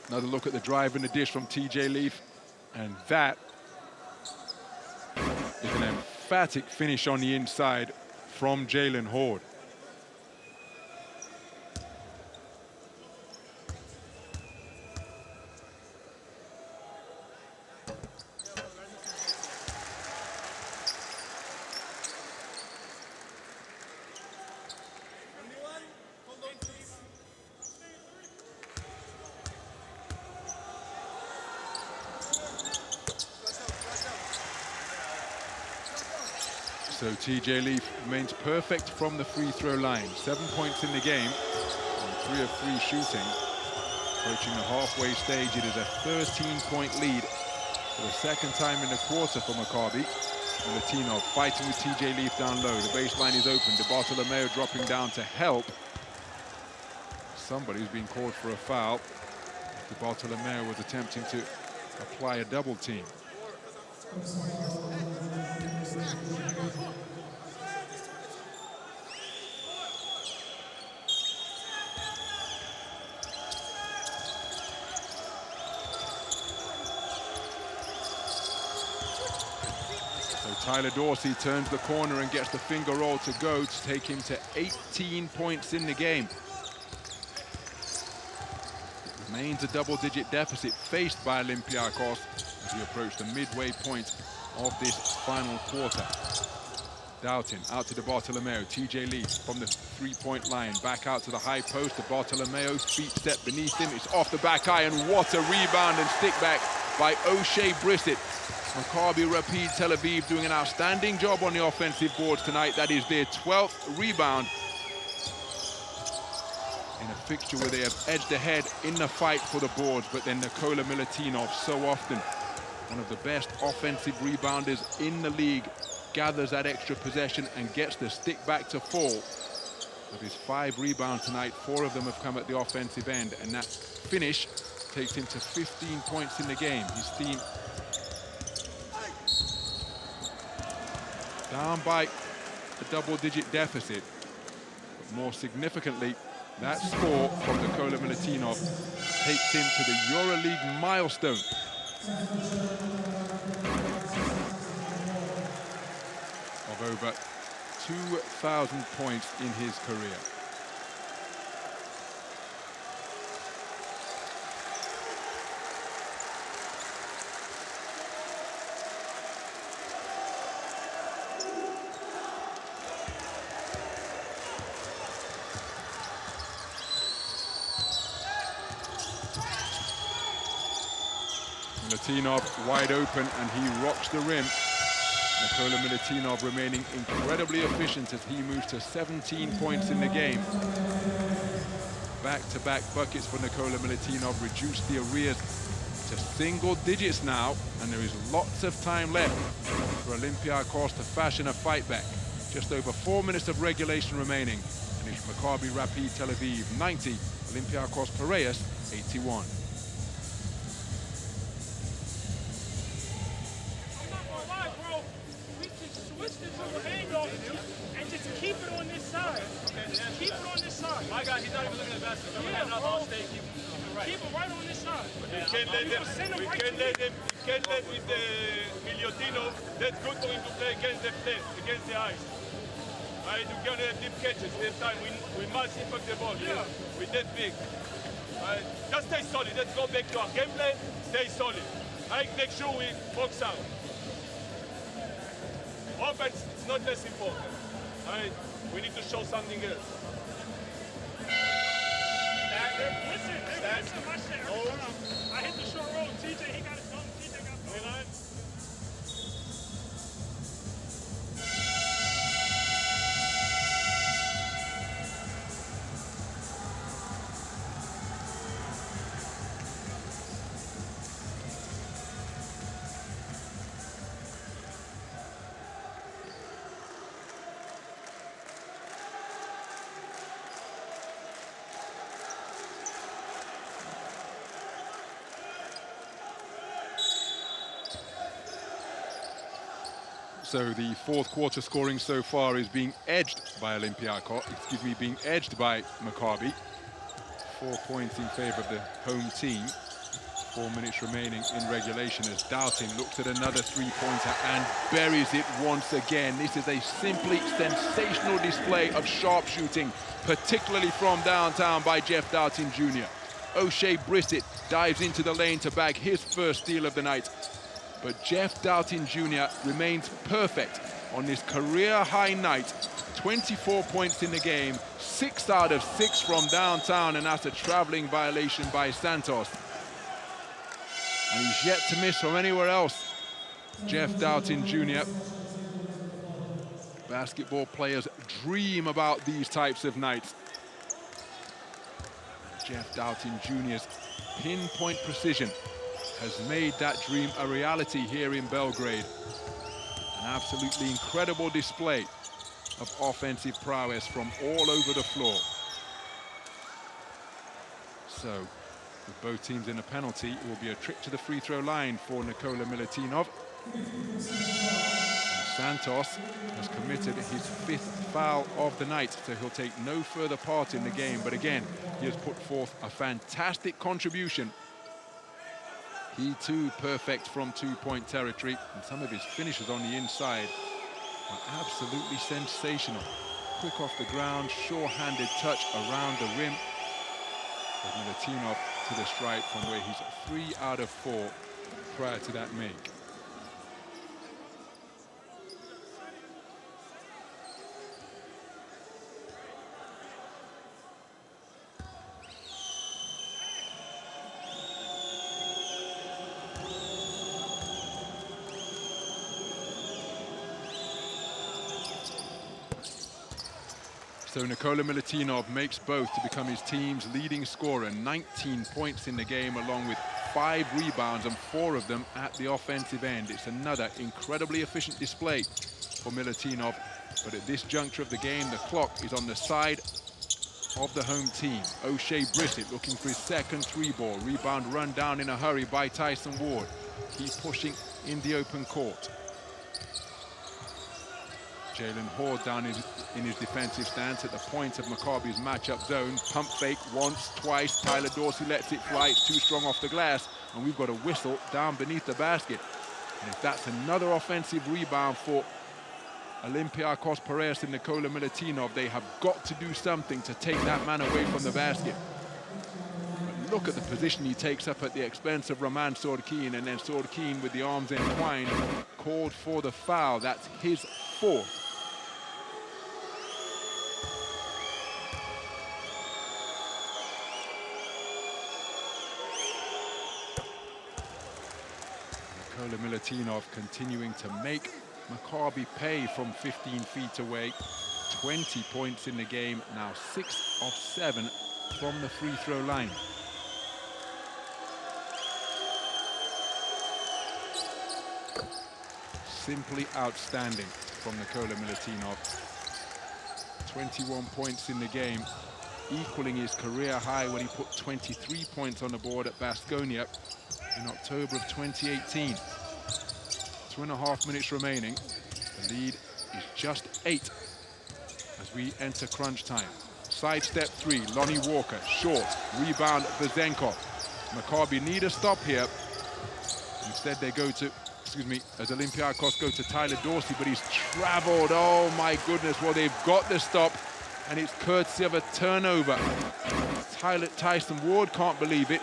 Another look at the drive and the dish from TJ Leaf. And that is an emphatic finish on the inside from Jalen Hoard. So TJ Leaf remains perfect from the free throw line. 7 points in the game, and 3 of 3 shooting. Approaching the halfway stage, it is a 13-point lead for the second time in the quarter for Maccabi. Milutinov fighting with TJ Leaf down low. The baseline is open. DeBartolomeo dropping down to help. Somebody's been called for a foul. DeBartolomeo was attempting to apply a double team. Tyler Dorsey turns the corner and gets the finger roll to go to take him to 18 points in the game. It remains a double-digit deficit faced by Olympiacos as we approach the midway point of this final quarter. Doughton out to DeBartolomeo. TJ Leaf from the three-point line. Back out to the high post. DeBartolomeo's feet step beneath him. It's off the back iron. What a rebound and stick back by O'Shea Brissett. Maccabi Rapyd Tel Aviv doing an outstanding job on the offensive boards tonight. That is their 12th rebound in a fixture where they have edged ahead in the fight for the boards, but then Nikola Milutinov, so often one of the best offensive rebounders in the league, gathers that extra possession and gets the stick back to fall. Of his 5 rebounds tonight, 4 of them have come at the offensive end, and that finish takes him to 15 points in the game. His team down by a double-digit deficit, but more significantly, that score from Nikola Milutinov takes him to the EuroLeague milestone. Of over 2,000 points in his career. Milutinov wide open and he rocks the rim. Nikola Milutinov remaining incredibly efficient as he moves to 17 points in the game. Back-to-back buckets for Nikola Milutinov reduced the arrears to single digits now, and there is lots of time left for Olympiacos to fashion a fight back. Just over 4 minutes of regulation remaining, and it's Maccabi Rapyd Tel Aviv 90, Olympiacos Piraeus 81. And just keep it on this side. Just keep it on this side. My guy, he's not even looking at the basket. Remember, hand off all stay, keep it right. Keep it right on this side. We can't let with the Miliotino. That's good for him to play against the ice. Right, we're gonna have deep catches. We have time. We must impact the ball. Yeah. We're that big. Right, just stay solid. Let's go back to our gameplay. Stay solid. Right, make sure we box out. Offense is not less important. Right, we need to show something else. Listen, my shit every time. I hit the short roll. TJ, he got it done. TJ got it done. So the fourth quarter scoring so far is being edged by Olympiacos, being edged by Maccabi. 4 points in favor of the home team. 4 minutes remaining in regulation as Doughton looks at another three-pointer and buries it once again. This is a simply sensational display of sharpshooting, particularly from downtown by Jeff Doughton Jr. O'Shea Brissett dives into the lane to bag his first steal of the night. But Jeff Doughton Jr. remains perfect on this career-high night. 24 points in the game, 6 out of 6 from downtown, and that's a traveling violation by Santos. And he's yet to miss from anywhere else. Jeff Doughton Jr. Basketball players dream about these types of nights. Jeff Doughton Jr.'s pinpoint precision has made that dream a reality here in Belgrade. An absolutely incredible display of offensive prowess from all over the floor. So, with both teams in a penalty, it will be a trip to the free throw line for Nikola Milutinov. And Santos has committed his 5th foul of the night, so he'll take no further part in the game. But again, he has put forth a fantastic contribution. He too perfect from two-point territory, and some of his finishes on the inside are absolutely sensational. Quick off the ground, sure-handed touch around the rim. With Milutinov to the stripe from where he's 3 out of 4 prior to that make. So Nikola Milutinov makes both to become his team's leading scorer. 19 points in the game, along with 5 rebounds, and 4 of them at the offensive end. It's another incredibly efficient display for Milutinov. But at this juncture of the game, the clock is on the side of the home team. O'Shea Brissett looking for his second 3-ball. Rebound run down in a hurry by Tyson Ward. He's pushing in the open court. Jalen Horde down in his defensive stance at the point of Maccabi's matchup zone. Pump fake once, twice. Tyler Dorsey lets it fly. It's too strong off the glass. And we've got a whistle down beneath the basket. And if that's another offensive rebound for Olympiacos Piraeus and Nikola Milutinov, they have got to do something to take that man away from the basket. But look at the position he takes up at the expense of Roman Sorkin, and then Sorkin with the arms entwined called for the foul. That's his 4th. Nikola Milutinov continuing to make Maccabi pay from 15 feet away. 20 points in the game, now 6 of 7 from the free throw line. Simply outstanding from Nikola Milutinov. 21 points in the game, equaling his career high when he put 23 points on the board at Baskonia in October of 2018. 2.5 minutes remaining. The lead is just 8 as we enter crunch time. sidestep three, Lonnie Walker, short, rebound Vezenkov. Maccabi need a stop here. Instead they go to, as Olympiyakos go to Tyler Dorsey, but he's traveled, oh my goodness. Well, they've got the stop, and it's courtesy of a turnover. Tyson Ward can't believe it.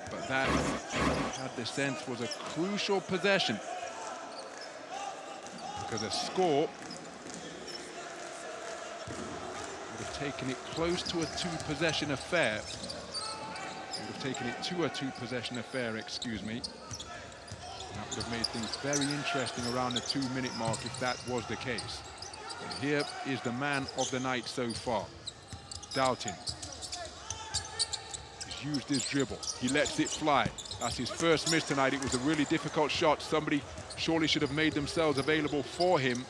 But that, had the sense, was a crucial possession. Because a score would have taken it close to a two-possession affair. Would have taken it to a two-possession affair, excuse me. That would have made things very interesting around the 2-minute mark if that was the case. And here is the man of the night so far, Doughton. He's used his dribble. He lets it fly. That's his first miss tonight. It was a really difficult shot. Somebody surely should have made themselves available for him.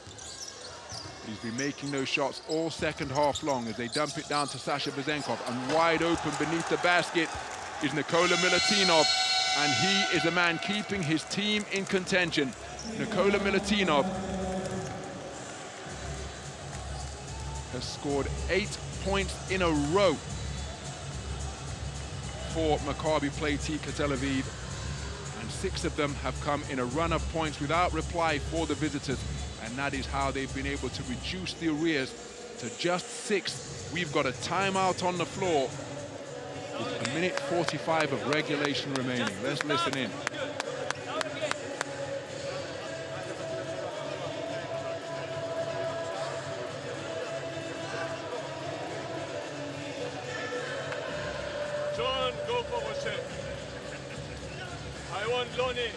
He's been making those shots all second half long as they dump it down to Sasha Vezenkov. And wide open beneath the basket is Nikola Milutinov. And he is a man keeping his team in contention. Nikola Milutinov has scored 8 points in a row for Maccabi Tel Aviv. And 6 of them have come in a run of points without reply for the visitors. And that is how they've been able to reduce the arrears to just 6. We've got a timeout on the floor with 1:45 of regulation remaining. Let's listen in. John, go for Moshe. I want Lonnie.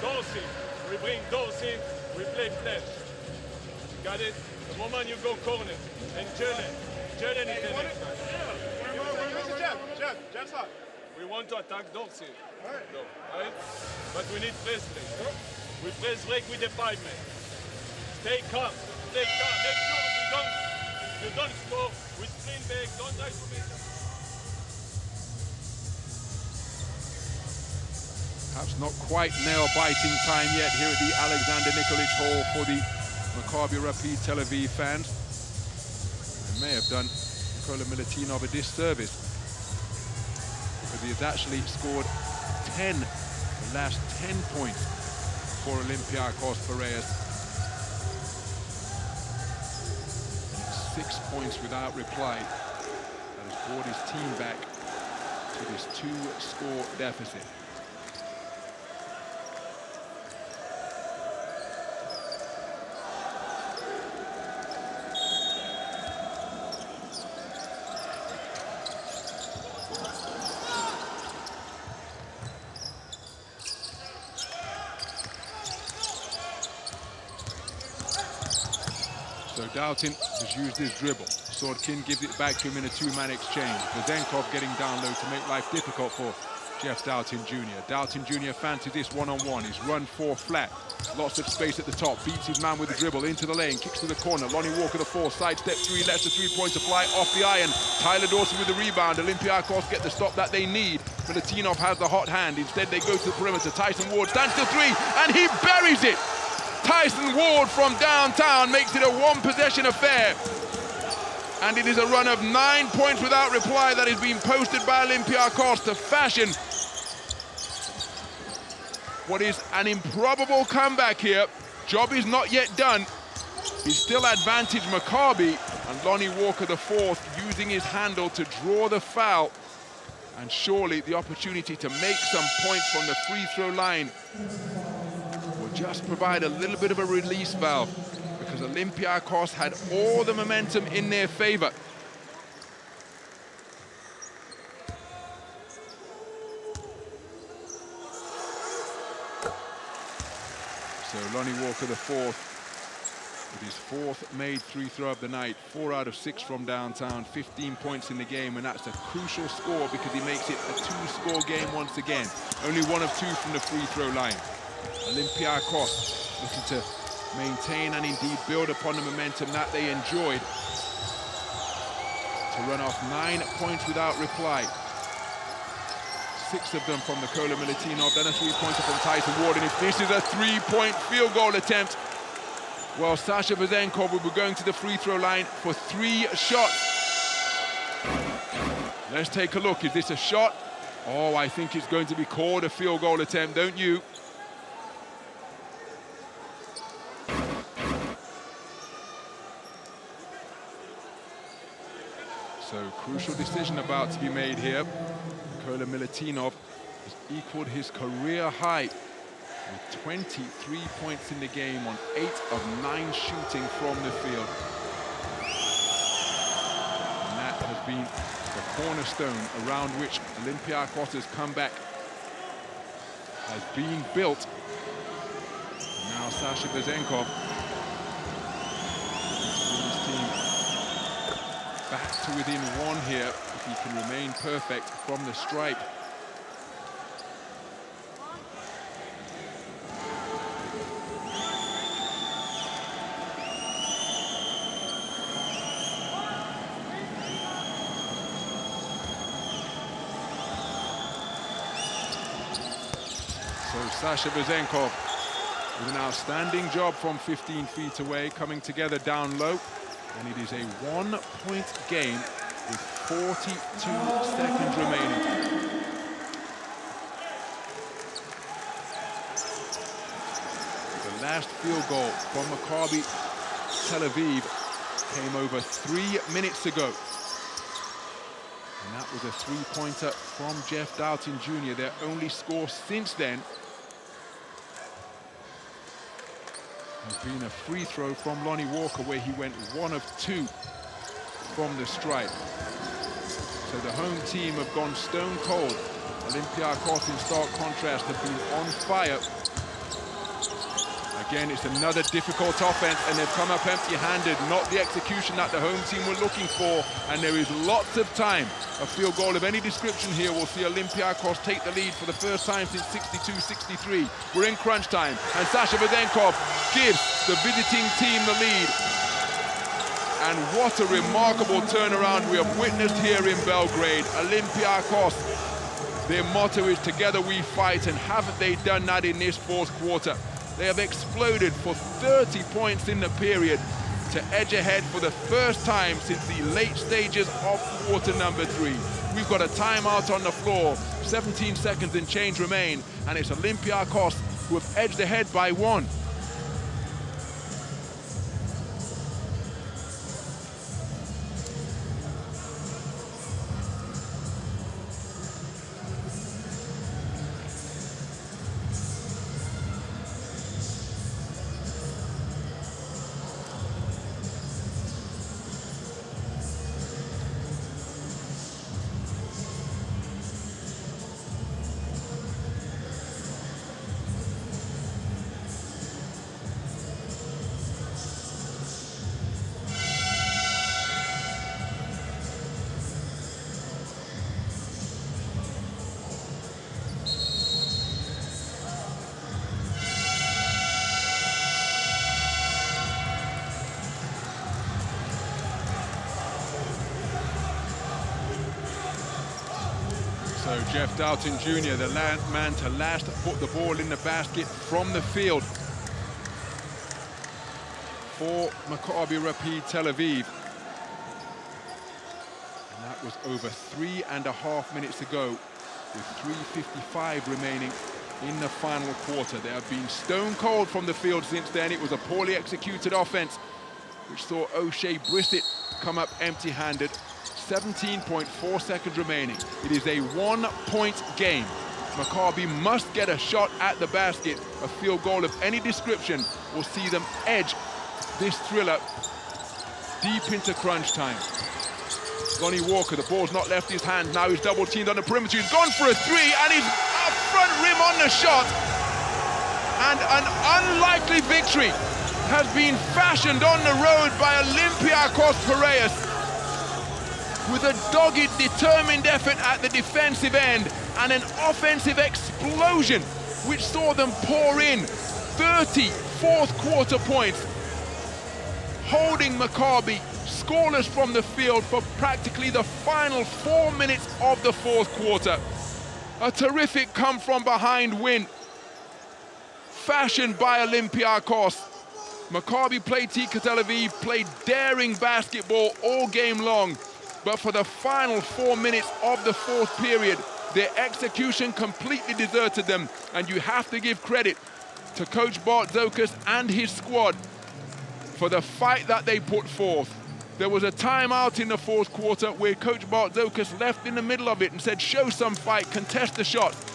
Dorsey. We bring Dorsey. We play flash. Got it? The moment you go corner. And Jalen. Jalen is the next guy. Jeff's up. We want to attack Dorsey. Right. No, right? But we need press break. We press break with the 5 men. Stay calm. Stay calm. Make sure you don't score. We sprint back. Don't try to make it. Perhaps not quite nail-biting time yet here at the Alexander Nikolic Hall for the Maccabi Rapyd Tel Aviv fans. They may have done Nikola Milutinov a disservice because he has actually scored 10, the last 10 points for Olympiyakos Piraeus. 6 points without reply. That has brought his team back to this 2-score deficit. Doughton has used his dribble. Sordkin gives it back to him in a 2-man exchange. Vezenkov getting down low to make life difficult for Jeff Doughton Jr. Doughton Jr. fancies this one-on-one. He's run 4 flat. Lots of space at the top. Beats his man with the dribble into the lane. Kicks to the corner. Lonnie Walker the 4. Sidestep 3. Lets the 3-pointer fly off the iron. Tyler Dorsey with the rebound. Olympiyakos get the stop that they need. Milutinov has the hot hand. Instead they go to the perimeter. Tyson Ward stands to 3 and he buries it. Tyson Ward from downtown makes it a 1-possession affair. And it is a run of 9 points without reply that is being posted by Olympiyakos to fashion what is an improbable comeback here. Job is not yet done. He's still advantage Maccabi, and Lonnie Walker the 4th using his handle to draw the foul. And surely the opportunity to make some points from the free throw line will just provide a little bit of a release valve, because Olympiyakos had all the momentum in their favor. So Lonnie Walker the 4th with his 4th made free throw of the night, 4 out of 6 from downtown, 15 points in the game, and that's a crucial score because he makes it a 2-score game once again. Only 1 of 2 from the free throw line. Olympiyakos looking to maintain and indeed build upon the momentum that they enjoyed to run off 9 points without reply. 6 of them from Nikola Milutinov, then a three-pointer from Tyson Ward, and if this is a three-point field goal attempt, well, Sasha Vezenkov will be going to the free throw line for 3 shots. Let's take a look. Is this a shot? Oh, I think it's going to be called a field goal attempt, don't you? So, crucial decision about to be made here. Nikola Milutinov has equaled his career high with 23 points in the game on 8 of 9 shooting from the field. And that has been the cornerstone around which Olympiako's comeback has been built. Now Sasha Vezenkov, his team back to within 1 here if he can remain perfect from the stripe. So Sasha Vezenkov with an outstanding job from 15 feet away, coming together down low. And it is a 1-point game with 42 seconds remaining. The last field goal from Maccabi Tel Aviv came over 3 minutes ago. And that was a three-pointer from Jeff Doughton Jr. Their only score since then has been a free throw from Lonnie Walker, where he went 1 of 2 from the stripe. So the home team have gone stone cold. Olympiakos, in stark contrast, have been on fire. Again, it's another difficult offense, and they've come up empty-handed. Not the execution that the home team were looking for, and there is lots of time. A field goal of any description here will see Olympiakos take the lead for the first time since 62-63. We're in crunch time, and Sasha Vezenkov gives the visiting team the lead. And what a remarkable turnaround we have witnessed here in Belgrade. Olympiakos, their motto is "Together we fight," and haven't they done that in this 4th quarter? They have exploded for 30 points in the period to edge ahead for the first time since the late stages of quarter number 3. We've got a timeout on the floor, 17 seconds and change remain, and it's Olympiakos who have edged ahead by 1. So Jeff Doughton Jr., the man to last put the ball in the basket from the field for Maccabi Rapyd Tel Aviv. And that was over 3.5 minutes ago, with 3:55 remaining in the final quarter. They have been stone cold from the field since then. It was a poorly executed offense, which saw O'Shea Brissett come up empty-handed. 17.4 seconds remaining. It is a 1-point game. Maccabi must get a shot at the basket. A field goal of any description will see them edge this thriller deep into crunch time. Lonnie Walker, the ball's not left his hand. Now he's double teamed on the perimeter. He's gone for a 3, and he's up front rim on the shot. And an unlikely victory has been fashioned on the road by Olympiakos Piraeus, with a dogged, determined effort at the defensive end and an offensive explosion which saw them pour in 30 fourth-quarter points, holding Maccabi scoreless from the field for practically the final 4 minutes of the 4th quarter. A terrific come-from-behind win, fashioned by Olympiyakos. Maccabi played Tel Aviv, played daring basketball all game long, but for the final 4 minutes of the fourth period, their execution completely deserted them, and you have to give credit to Coach Bartzokas and his squad for the fight that they put forth. There was a timeout in the fourth quarter where Coach Bartzokas left in the middle of it and said, show some fight, contest the shots.